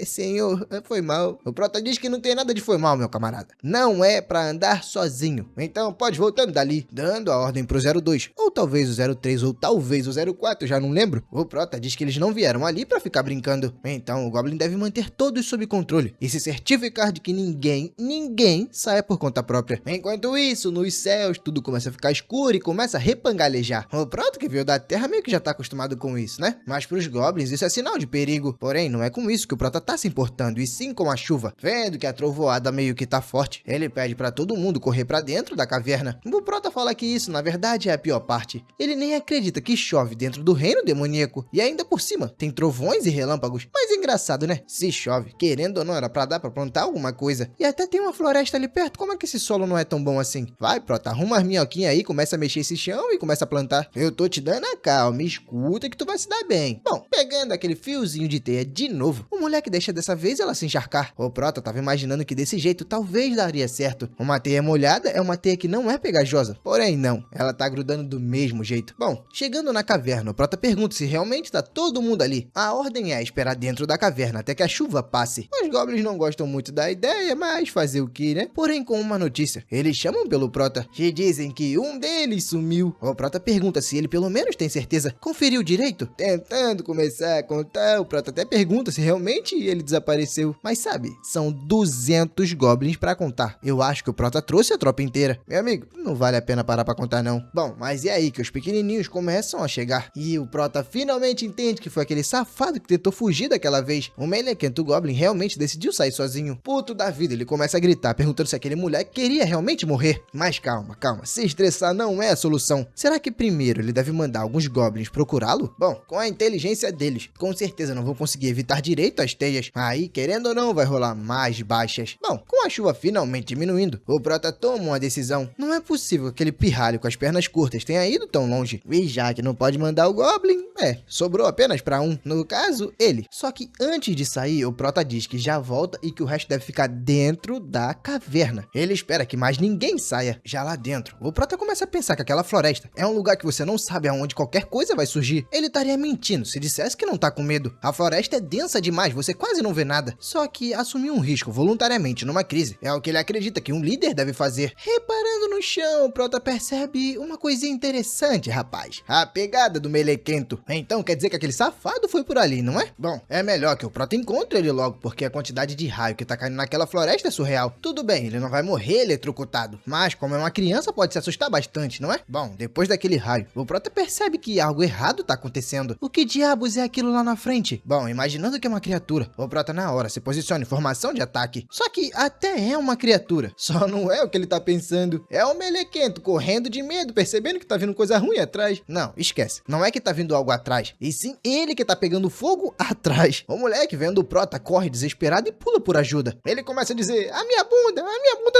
senhor, foi mal. O Prota diz que não tem nada de foi mal, meu camarada. Não é pra andar sozinho. Então pode voltando dali, dando a ordem pro 02. Ou talvez o 03, ou talvez o 04, já não lembro. O Prota diz que eles não vieram ali pra ficar brincando. Então o Goblin deve manter todos sob controle e se certificar de que ninguém saia por conta própria. Enquanto isso, nos céus, tudo começa a ficar escuro e começa a repangalejar. O Prota, que veio da Terra, meio que já tá acostumado com isso, né? Mas pros Goblins isso é sinal de perigo. Porém, não é com isso que o Prota tá se importando, e sim com a chuva. Vendo que a trovoada meio que tá forte, ele pede pra todo mundo correr pra dentro da caverna. O Prota fala que isso, na verdade, é a pior parte. Ele nem acredita que chove dentro do reino demoníaco. E ainda por cima, tem trovões e relâmpagos. Mas engraçado, né? Se chove, querendo ou não, era pra dar pra plantar alguma coisa. E até tem uma floresta ali perto. Como é que esse solo não é tão bom assim? Vai, Prota, arruma as minhoquinhas aí, começa a mexer esse chão e começa a plantar. Eu tô te dando a calma, escuta que tu vai se dar bem. Bom, pegando aquele fiozinho de teia de novo, o moleque deixa dessa vez ela se encharcar. O Prota tava imaginando que desse jeito talvez daria certo. Uma teia molhada é uma teia que não é pegajosa. Porém, não. Ela tá grudando do mesmo jeito. Bom, chegando na caverna, o Prota pergunta se realmente tá todo mundo ali. A ordem é esperar dentro da caverna até que a chuva passe. Os Goblins não gostam muito da ideia, mas fazer o que, né? Porém, com uma notícia. Eles chamam pelo Prota e dizem que um deles sumiu. O Prota pergunta se ele pelo menos tem certeza. Conferiu direito? Tentando começar a contar, o Prota até pergunta se realmente ele desapareceu. Mas sabe, são 200 Goblins pra contar. Eu acho que o Prota trouxe a tropa inteira. Meu amigo, não vale a pena parar pra contar não. Bom, mas é aí que os pequenininhos começam a chegar. E o Prota finalmente entende que foi aquele safado que tentou fugir daquela vez. O melequento Goblin realmente decidiu sair sozinho. Puto da vida, ele começa a gritar, perguntando se aquele moleque queria realmente morrer. Mas calma, se estressar não é a solução. Será que primeiro ele deve mandar alguns Goblins procurá-lo? Bom, com a inteligência deles, com certeza não vão conseguir evitar direito as teias. Aí, querendo ou não, vai rolar mais baixas. Bom, com a chuva finalmente diminuindo, o Prota toma uma decisão. Não é possível que aquele pirralho com as pernas curtas tenha ido tão longe. E já que não pode mandar o Goblin, sobrou apenas pra um. No caso, ele. Só que antes de sair, o Prota diz que já volta e que o resto deve ficar dentro da caverna. Ele espera que mais ninguém saia. Já lá dentro, o Prota começa a pensar que aquela floresta é um lugar que você não sabe aonde qualquer coisa vai surgir. Ele estaria mentindo se dissesse que não tá com medo. A floresta é densa demais, você quase não vê nada. Só que assumir um risco voluntariamente numa crise é o que ele acredita que um líder deve fazer. Reparando no chão, o Prota percebe uma uma coisinha interessante, rapaz. A pegada do melequento. Então quer dizer que aquele safado foi por ali, não é? Bom, é melhor que o Prota encontre ele logo, porque a quantidade de raio que tá caindo naquela floresta é surreal. Tudo bem, ele não vai morrer eletrocutado, mas como é uma criança pode se assustar bastante, não é? Bom, depois daquele raio, o Prota percebe que algo errado tá acontecendo. O que diabos é aquilo lá na frente? Bom, imaginando que é uma criatura, o Prota na hora se posiciona em formação de ataque. Só que até é uma criatura, só não é o que ele tá pensando. É o melequento correndo de medo, percebendo que tá vindo coisa ruim atrás. Não, esquece. Não é que tá vindo algo atrás, e sim ele que tá pegando fogo atrás. O moleque vendo o Prota corre desesperado e pula por ajuda. Ele começa a dizer, a minha bunda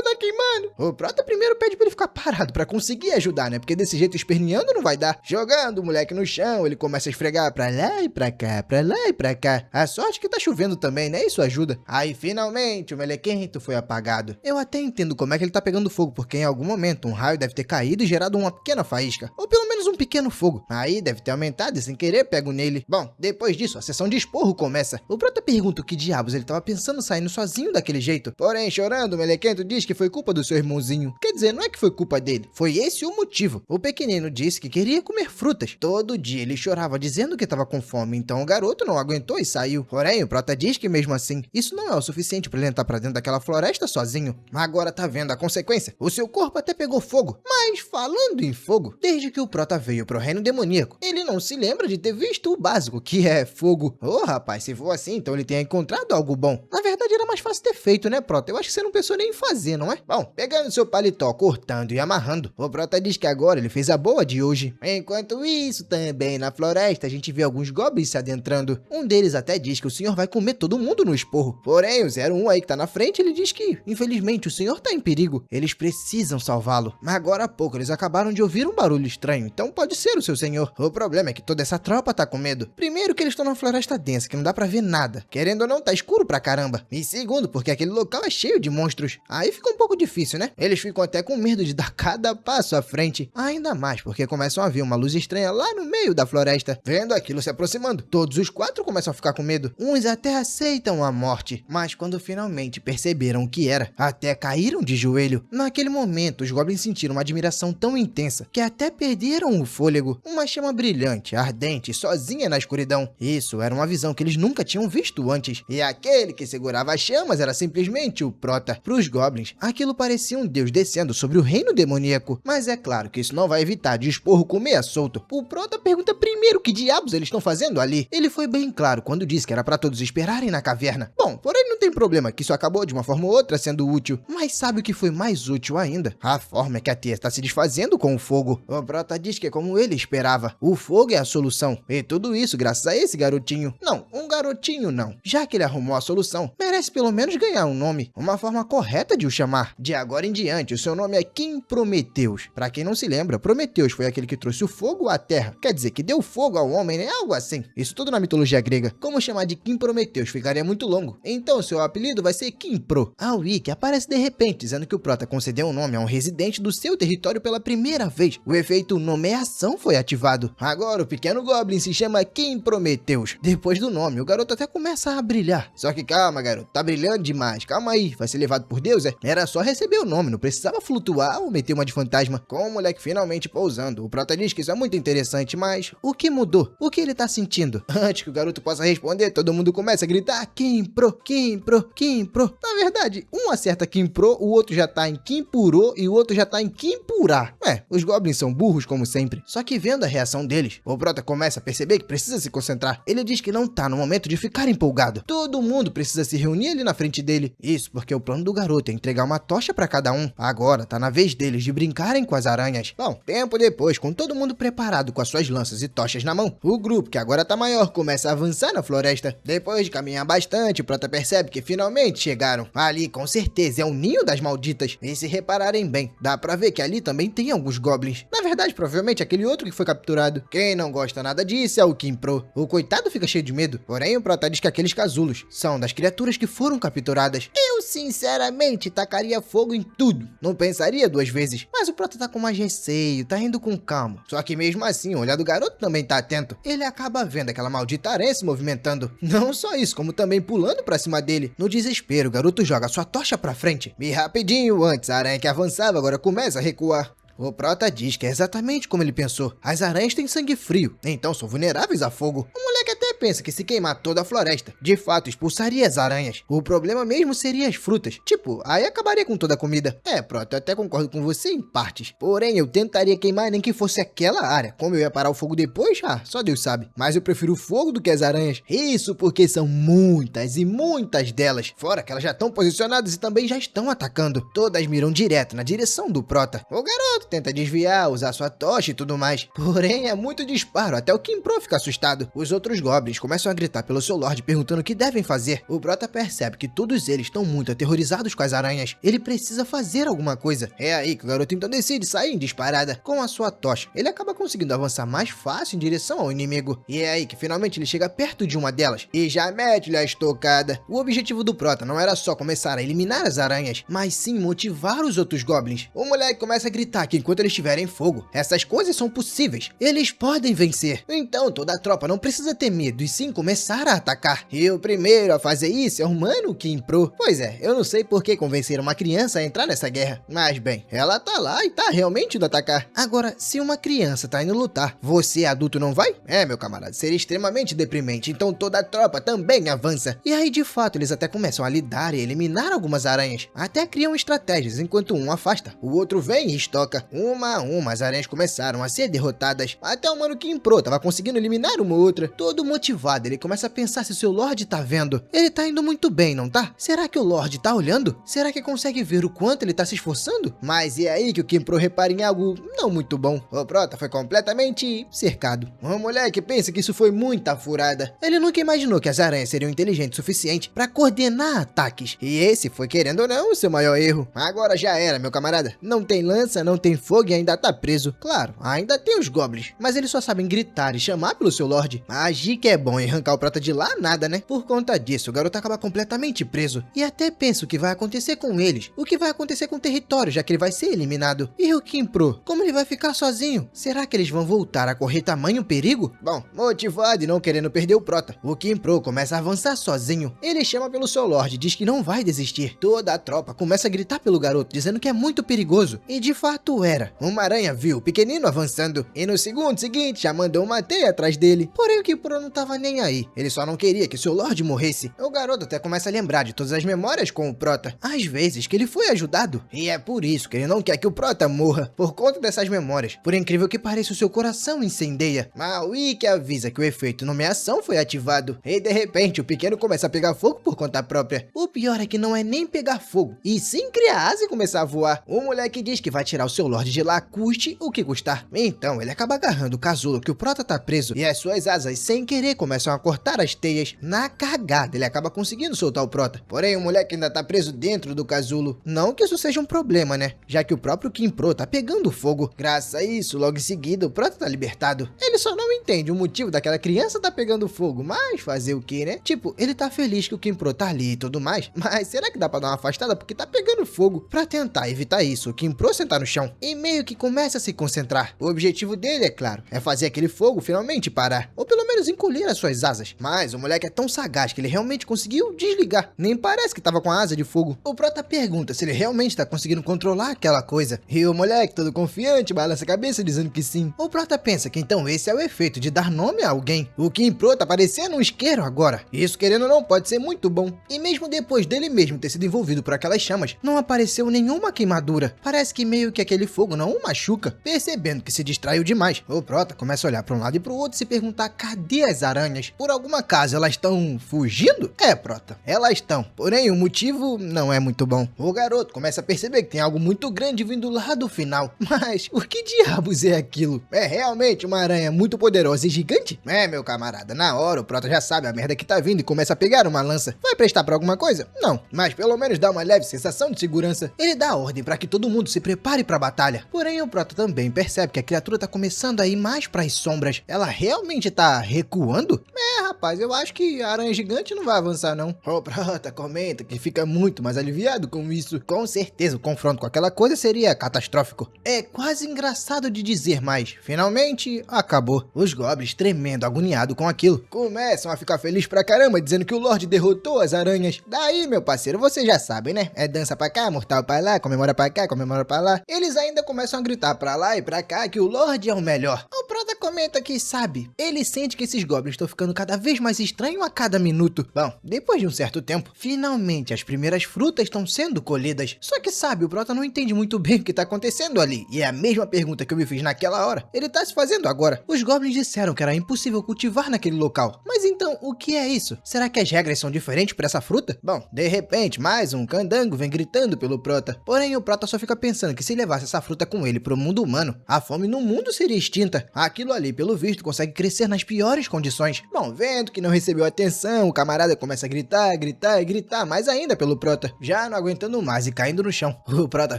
tá queimando. O Prota primeiro pede pra ele ficar parado pra conseguir ajudar, né? Porque desse jeito esperneando não vai dar. Jogando o moleque no chão, ele começa a esfregar pra lá e pra cá, pra lá e pra cá. A sorte que tá chovendo também, né? Isso ajuda. Aí finalmente o melequento foi apagado. Eu até entendo como é que ele tá pegando fogo, porque em algum momento um raio deve ter caído e gerado uma pequena faísca, ou pelo menos um pequeno fogo. Aí deve ter aumentado e sem querer pego nele. Bom, depois disso a sessão de esporro começa. O Prota pergunta o que diabos ele tava pensando saindo sozinho daquele jeito. Porém, chorando, o melequento diz que foi culpa do seu irmãozinho. Quer dizer, não é que foi culpa dele, foi esse o motivo. O pequenino disse que queria comer frutas. Todo dia ele chorava dizendo que tava com fome, então o garoto não aguentou e saiu. Porém, o Prota diz que mesmo assim, isso não é o suficiente pra ele entrar pra dentro daquela floresta sozinho. Agora tá vendo a consequência? O seu corpo até pegou fogo. Mas falando em fogo, desde que o Prota veio pro reino demoníaco, ele não se lembra de ter visto o básico, que é fogo. Ô, rapaz, se for assim, então ele tenha encontrado algo bom. Na verdade, era mais fácil ter feito, né, Prota? Eu acho que você não pensou nem em fazer, não é? Bom, pegando seu paletó, cortando e amarrando, o Prota diz que agora ele fez a boa de hoje. Enquanto isso, também na floresta, a gente vê alguns goblins se adentrando. Um deles até diz que o senhor vai comer todo mundo no esporro. Porém, o 01 aí que tá na frente, ele diz que, infelizmente, o senhor tá em perigo. Eles precisam salvá-lo. Mas agora há pouco, eles acabaram de ouvir um barulho estranho, então pode ser o seu senhor. O problema é que toda essa tropa tá com medo. Primeiro que eles estão numa floresta densa, que não dá pra ver nada. Querendo ou não, tá escuro pra caramba. E segundo, porque aquele local é cheio de monstros. Aí fica um pouco difícil, né? Eles ficam até com medo de dar cada passo à frente. Ainda mais porque começam a ver uma luz estranha lá no meio da floresta. Vendo aquilo se aproximando, todos os quatro começam a ficar com medo. Uns até aceitam a morte. Mas quando finalmente perceberam o que era, até caíram de joelho. Naquele momento, os goblins sentiram uma admiração tão intensa que até perderam o fôlego. Uma chama brilhante, ardente, sozinha na escuridão. Isso era uma visão que eles nunca tinham visto antes. E aquele que segurava as chamas era simplesmente o Prota. Para os goblins, aquilo parecia um deus descendo sobre o reino demoníaco. Mas é claro que isso não vai evitar de esporro comer a solto. O Prota pergunta primeiro o que diabos eles estão fazendo ali. Ele foi bem claro quando disse que era para todos esperarem na caverna. Bom, porém não tem problema que isso acabou de uma forma ou outra sendo útil. Mas sabe o que foi mais útil ainda? A forma que a tia está se desfazendo com o fogo. O Prota diz que é como ele esperava. O fogo é a solução. E tudo isso graças a esse garotinho. Não, um garotinho não. Já que ele arrumou a solução, merece pelo menos ganhar um nome. Uma forma correta de o chamar. De agora em diante, o seu nome é Kim Prometeus. Pra quem não se lembra, Prometeus foi aquele que trouxe o fogo à terra. Quer dizer, que deu fogo ao homem, né? Algo assim. Isso tudo na mitologia grega. Como chamar de Kim Prometeus ficaria muito longo. Então, seu apelido vai ser Kim Pro. A Wiki aparece de repente, dizendo que o Prota concedeu um nome a um residente do seu território pela primeira vez. O efeito nomeação foi ativado. Agora, o pequeno Goblin se chama Kim Prometeus. Depois do nome, o garoto até começa a brilhar. Só que calma, garoto. Tá brilhando demais. Calma aí. Vai ser levado por Deus, é? Era só receber o nome. Não precisava flutuar ou meter uma de fantasma. Com o moleque finalmente pousando. O Prota diz que isso é muito interessante, mas o que mudou? O que ele tá sentindo? Antes que o garoto possa responder, todo mundo começa a gritar Kim Pro, Kim Pro, Kim Pro. Na verdade, um acerta Kim Pro, o outro já tá em Kim Puro e o outro já tá em Kim Purá. Os goblins são burros como sempre. Só que vendo a reação deles, o Prota começa a perceber que precisa se concentrar. Ele diz que não tá no momento de ficar empolgado. Todo mundo precisa se reunir ali na frente dele. Isso porque o plano do garoto é entregar uma tocha pra cada um. Agora tá na vez deles de brincarem com as aranhas. Bom, tempo depois, com todo mundo preparado com as suas lanças e tochas na mão, o grupo, que agora tá maior, começa a avançar na floresta. Depois de caminhar bastante, o Prota percebe que finalmente chegaram. Ali, com certeza, é o ninho das malditas. E se repararem bem, dá pra ver que ali também tem alguns goblins. Na verdade, provavelmente aquele outro que foi capturado. Quem não gosta nada disso é o Kim Pro. O coitado fica cheio de medo. Porém, o Prota diz que aqueles casulos são das criaturas que foram capturadas. Eu, sinceramente, tacaria fogo em tudo. Não pensaria duas vezes. Mas o Prota tá com mais receio, tá indo com calma. Só que mesmo assim, o olhar do garoto também tá atento. Ele acaba vendo aquela maldita aranha se movimentando. Não só isso, como também pulando pra cima dele. No desespero, o garoto joga sua tocha pra frente. E rapidinho, antes a aranha que avançava agora começa a recuar. O Prota diz que é exatamente como ele pensou. As aranhas têm sangue frio, então são vulneráveis a fogo. O moleque até pensa que se queimar toda a floresta, de fato expulsaria as aranhas. O problema mesmo seria as frutas. Tipo, aí acabaria com toda a comida. Prota, eu até concordo com você em partes. Porém, eu tentaria queimar nem que fosse aquela área. Como eu ia parar o fogo depois, só Deus sabe. Mas eu prefiro o fogo do que as aranhas. Isso porque são muitas e muitas delas. Fora que elas já estão posicionadas e também já estão atacando. Todas miram direto na direção do Prota. O garoto tenta desviar, usar sua tocha e tudo mais. Porém, é muito disparo, até o Kimpro fica assustado. Os outros goblins começam a gritar pelo seu Lorde, perguntando o que devem fazer. O Prota percebe que todos eles estão muito aterrorizados com as aranhas. Ele precisa fazer alguma coisa. É aí que o garoto então decide sair em disparada. Com a sua tocha, ele acaba conseguindo avançar mais fácil em direção ao inimigo. E é aí que finalmente ele chega perto de uma delas e já mete-lhe a estocada. O objetivo do Prota não era só começar a eliminar as aranhas, mas sim motivar os outros goblins. O moleque começa a gritar que enquanto eles estiverem em fogo, essas coisas são possíveis. Eles podem vencer. Então toda a tropa não precisa ter medo e sim começar a atacar. E o primeiro a fazer isso é o Mano Kimpro. Pois é, eu não sei por que convencer uma criança a entrar nessa guerra. Mas bem, ela tá lá e tá realmente indo atacar. Agora, se uma criança tá indo lutar, você adulto não vai? Meu camarada, seria extremamente deprimente. Então toda a tropa também avança. E aí de fato eles até começam a lidar e eliminar algumas aranhas. Até criam estratégias enquanto um afasta, o outro vem e estoca. Uma a uma as aranhas começaram a ser derrotadas. Até o Mano Kimpro tava conseguindo eliminar uma outra. Todo motivado, ele começa a pensar se o seu Lorde tá vendo. Ele tá indo muito bem, não tá? Será que o Lorde tá olhando? Será que consegue ver o quanto ele tá se esforçando? Mas é aí que o Kimpro repara em algo não muito bom. O Prota foi completamente cercado. O moleque pensa que isso foi muita furada. Ele nunca imaginou que as aranhas seriam inteligentes o suficiente pra coordenar ataques. E esse foi, querendo ou não, o seu maior erro. Agora já era, meu camarada. Não tem lança, não tem fogo e ainda tá preso. Claro, ainda tem os goblins, mas eles só sabem gritar e chamar pelo seu Lorde. Agir que é bom e arrancar o Prota de lá, nada, né? Por conta disso, o garoto acaba completamente preso. E até pensa o que vai acontecer com eles. O que vai acontecer com o território, já que ele vai ser eliminado. E o Kimpro, como ele vai ficar sozinho? Será que eles vão voltar a correr tamanho perigo? Bom, motivado e não querendo perder o Prota, o Kimpro começa a avançar sozinho. Ele chama pelo seu Lorde e diz que não vai desistir. Toda a tropa começa a gritar pelo garoto, dizendo que é muito perigoso. E de fato era. Uma aranha viu o pequenino avançando e no segundo seguinte já mandou uma teia atrás dele. Porém o Kimpro não tava nem aí. Ele só não queria que seu Lorde morresse. O garoto até começa a lembrar de todas as memórias com o Prota, às vezes que ele foi ajudado. E é por isso que ele não quer que o Prota morra, por conta dessas memórias. Por incrível que pareça, o seu coração incendeia. Maui que avisa que o efeito nomeação foi ativado. E de repente o pequeno começa a pegar fogo por conta própria. O pior é que não é nem pegar fogo, e sim criar asa e começar a voar. O moleque diz que vai tirar o seu Lorde de lá, custe o que custar. Então ele acaba agarrando o casulo que o Prota tá preso, e as suas asas sem querer começam a cortar as teias. Na cagada ele acaba conseguindo soltar o Prota. Porém o moleque ainda tá preso dentro do casulo. Não que isso seja um problema, né? Já que o próprio Kimpro tá pegando fogo. Graças a isso, logo em seguida o Prota tá libertado. Ele só não entende o motivo daquela criança tá pegando fogo, mas fazer o que, né? Tipo, ele tá feliz que o Kimpro tá ali e tudo mais, mas será que dá pra dar uma afastada porque tá pegando fogo? Pra tentar evitar isso, o Kimpro sentar no chão e meio que começa a se concentrar. O objetivo dele, é claro, é fazer aquele fogo finalmente parar, ou pelo menos encolher as suas asas. Mas o moleque é tão sagaz que ele realmente conseguiu desligar. Nem parece que tava com a asa de fogo. O Prota pergunta se ele realmente tá conseguindo controlar aquela coisa, e o moleque, todo confiante, balança a cabeça dizendo que sim. O Prota pensa que então esse é o efeito de dar nome a alguém. O Kimpro tá parecendo um isqueiro agora. Isso, querendo ou não, pode ser muito bom. E mesmo depois dele mesmo ter sido envolvido por aquelas chamas, não apareceu nenhuma queimadura. Parece que meio que aquele fogo não o machuca. Percebendo que se distraiu demais, o Prota começa a olhar para um lado e para o outro e se perguntar cadê as aranhas? Por alguma acaso elas estão fugindo? Prota, elas estão. Porém o motivo não é muito bom. O garoto começa a perceber que tem algo muito grande vindo lá do final. Mas o que diabos é aquilo? É realmente uma aranha muito poderosa e gigante? Meu camarada, na hora o Prota já sabe a merda que tá vindo e começa a pegar uma lança. Vai prestar pra alguma coisa? Não, mas pelo menos dá uma leve sensação de segurança. Ele dá ordem para que todo mundo se prepare pra batalha. Porém o Prota também percebe que a criatura tá começando a ir mais pras sombras. Ela realmente tá recuando voando? Rapaz, eu acho que a aranha gigante não vai avançar, não. O Prota comenta que fica muito mais aliviado com isso. Com certeza, o confronto com aquela coisa seria catastrófico. É quase engraçado de dizer, mas finalmente acabou. Os goblins, tremendo, agoniado com aquilo, começam a ficar felizes pra caramba, dizendo que o Lorde derrotou as aranhas. Daí, meu parceiro, vocês já sabem, né? É dança pra cá, mortal pra lá, comemora pra cá, comemora pra lá. Eles ainda começam a gritar pra lá e pra cá que o Lorde é o melhor. O Prota comenta que, sabe, ele sente que esses goblins estão ficando cada vez mais estranhos a cada minuto. Bom, depois de um certo tempo, finalmente as primeiras frutas estão sendo colhidas. Só que, sabe, o Prota não entende muito bem o que tá acontecendo ali. E é a mesma pergunta que eu me fiz naquela hora, ele tá se fazendo agora. Os goblins disseram que era impossível cultivar naquele local. Mas então, o que é isso? Será que as regras são diferentes para essa fruta? Bom, de repente, mais um candango vem gritando pelo Prota. Porém, o Prota só fica pensando que se levasse essa fruta com ele pro mundo humano, a fome no mundo seria extinta. Aquilo ali, pelo visto, consegue crescer nas piores condições. Bom, vendo que não recebeu atenção, o camarada começa a gritar, gritar e gritar mais ainda pelo Prota, já não aguentando mais e caindo no chão. O Prota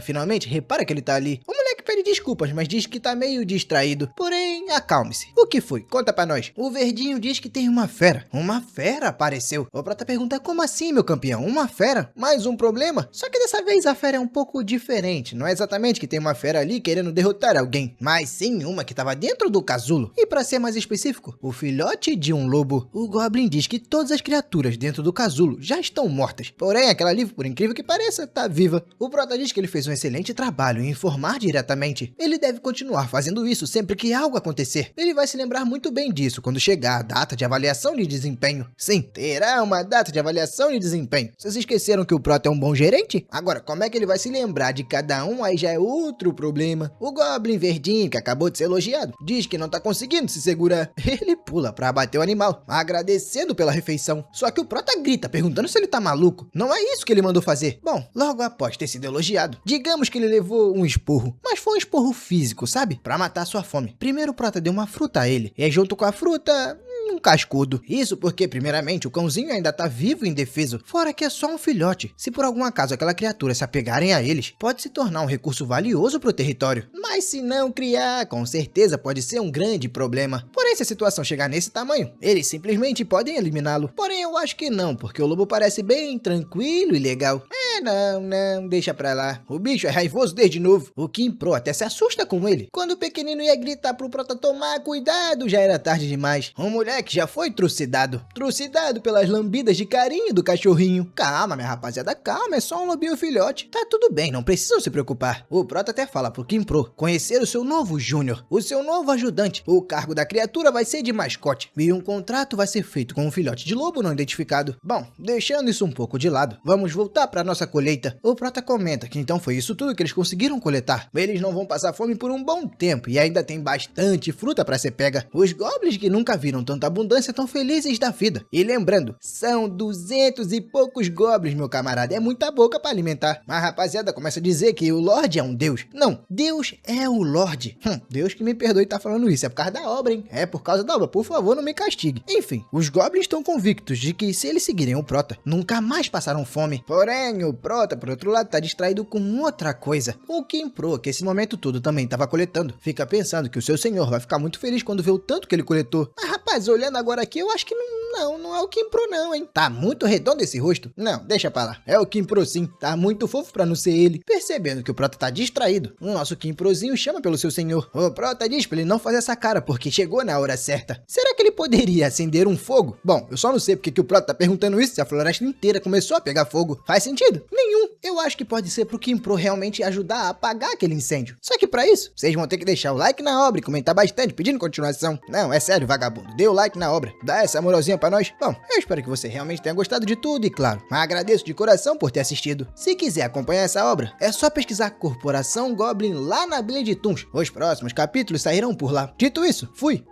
finalmente repara que ele tá ali. O moleque pede desculpas, mas diz que tá meio distraído. Porém, acalme-se. O que foi? Conta pra nós. O Verdinho diz que tem uma fera. Uma fera apareceu. O Prota pergunta: como assim, meu campeão? Uma fera? Mais um problema? Só que dessa vez a fera é um pouco diferente. Não é exatamente que tem uma fera ali querendo derrotar alguém, mas sim uma que tava dentro do casulo. E pra ser mais específico, o filhote de um lobo. O Goblin diz que todas as criaturas dentro do casulo já estão mortas. Porém, aquela ali, por incrível que pareça, tá viva. O Prota diz que ele fez um excelente trabalho em informar diretamente. Ele deve continuar fazendo isso sempre que algo acontecer. Ele vai se lembrar muito bem disso quando chegar a data de avaliação de desempenho. Sim, terá uma data de avaliação de desempenho. Vocês esqueceram que o Prota é um bom gerente? Agora, como é que ele vai se lembrar de cada um? Aí já é outro problema. O Goblin Verdinho, que acabou de ser elogiado, diz que não tá conseguindo se segurar. Ele pula pra abater o animal, agradecendo pela refeição. Só que o Prota grita, perguntando se ele tá maluco. Não é isso que ele mandou fazer. Bom, logo após ter sido elogiado, digamos que ele levou um esporro. Mas foi um esporro físico, sabe? Pra matar sua fome. Primeiro o Prota deu uma fruta a ele. E junto com a fruta, um cascudo. Isso porque, primeiramente, o cãozinho ainda tá vivo e indefeso, fora que é só um filhote. Se por algum acaso aquela criatura se apegarem a eles, pode se tornar um recurso valioso pro território. Mas se não criar, com certeza pode ser um grande problema. Porém, se a situação chegar nesse tamanho, eles simplesmente podem eliminá-lo. Porém, eu acho que não, porque o lobo parece bem tranquilo e legal. Não, deixa pra lá. O bicho é raivoso desde novo. O Kim Pro até se assusta com ele. Quando o pequenino ia gritar pro Prota tomar cuidado, já era tarde demais. O moleque já foi trucidado. Trucidado pelas lambidas de carinho do cachorrinho. Calma, minha rapaziada, calma. É só um lobinho filhote. Tá tudo bem, não precisam se preocupar. O Prota até fala pro Kim Pro conhecer o seu novo Júnior, o seu novo ajudante. O cargo da criatura vai ser de mascote. E um contrato vai ser feito com um filhote de lobo não identificado. Bom, deixando isso um pouco de lado, vamos voltar pra nossa colheita. O Prota comenta que então foi isso tudo que eles conseguiram coletar. Eles não vão passar fome por um bom tempo e ainda tem bastante fruta pra ser pega. Os goblins que nunca viram tanta abundância tão felizes da vida. E lembrando, são 200 e poucos goblins, meu camarada. É muita boca pra alimentar. Mas a rapaziada começa a dizer que o Lorde é um deus. Não, Deus é o Lorde. Deus que me perdoe tá falando isso. É por causa da obra, hein? É por causa da obra. Por favor, não me castigue. Enfim, os goblins estão convictos de que se eles seguirem o Prota, nunca mais passarão fome. Porém, o Prota, por outro lado, tá distraído com outra coisa. O Kim Pro, que esse momento todo também tava coletando, fica pensando que o seu senhor vai ficar muito feliz quando vê o tanto que ele coletou. Mas, rapaz, olhando agora aqui, eu acho que não é o Kim Pro não, hein? Tá muito redondo esse rosto. Não, deixa pra lá. É o Kim Pro sim. Tá muito fofo pra não ser ele. Percebendo que o Prota tá distraído, o nosso Kim Prozinho chama pelo seu senhor. O Prota diz pra ele não fazer essa cara, porque chegou na hora certa. Será que ele poderia acender um fogo? Bom, eu só não sei porque que o Prota tá perguntando isso se a floresta inteira começou a pegar fogo. Faz sentido? Nenhum. Eu acho que pode ser pro Kim Pro realmente ajudar a apagar aquele incêndio. Só que pra isso, vocês vão ter que deixar o like na obra e comentar bastante pedindo continuação. Não, é sério, vagabundo. Dê o like na obra. Dá essa moralzinha pra nós. Bom, eu espero que você realmente tenha gostado de tudo e, claro, agradeço de coração por ter assistido. Se quiser acompanhar essa obra, é só pesquisar Corporação Goblin lá na Blade Toons. Os próximos capítulos sairão por lá. Dito isso, fui!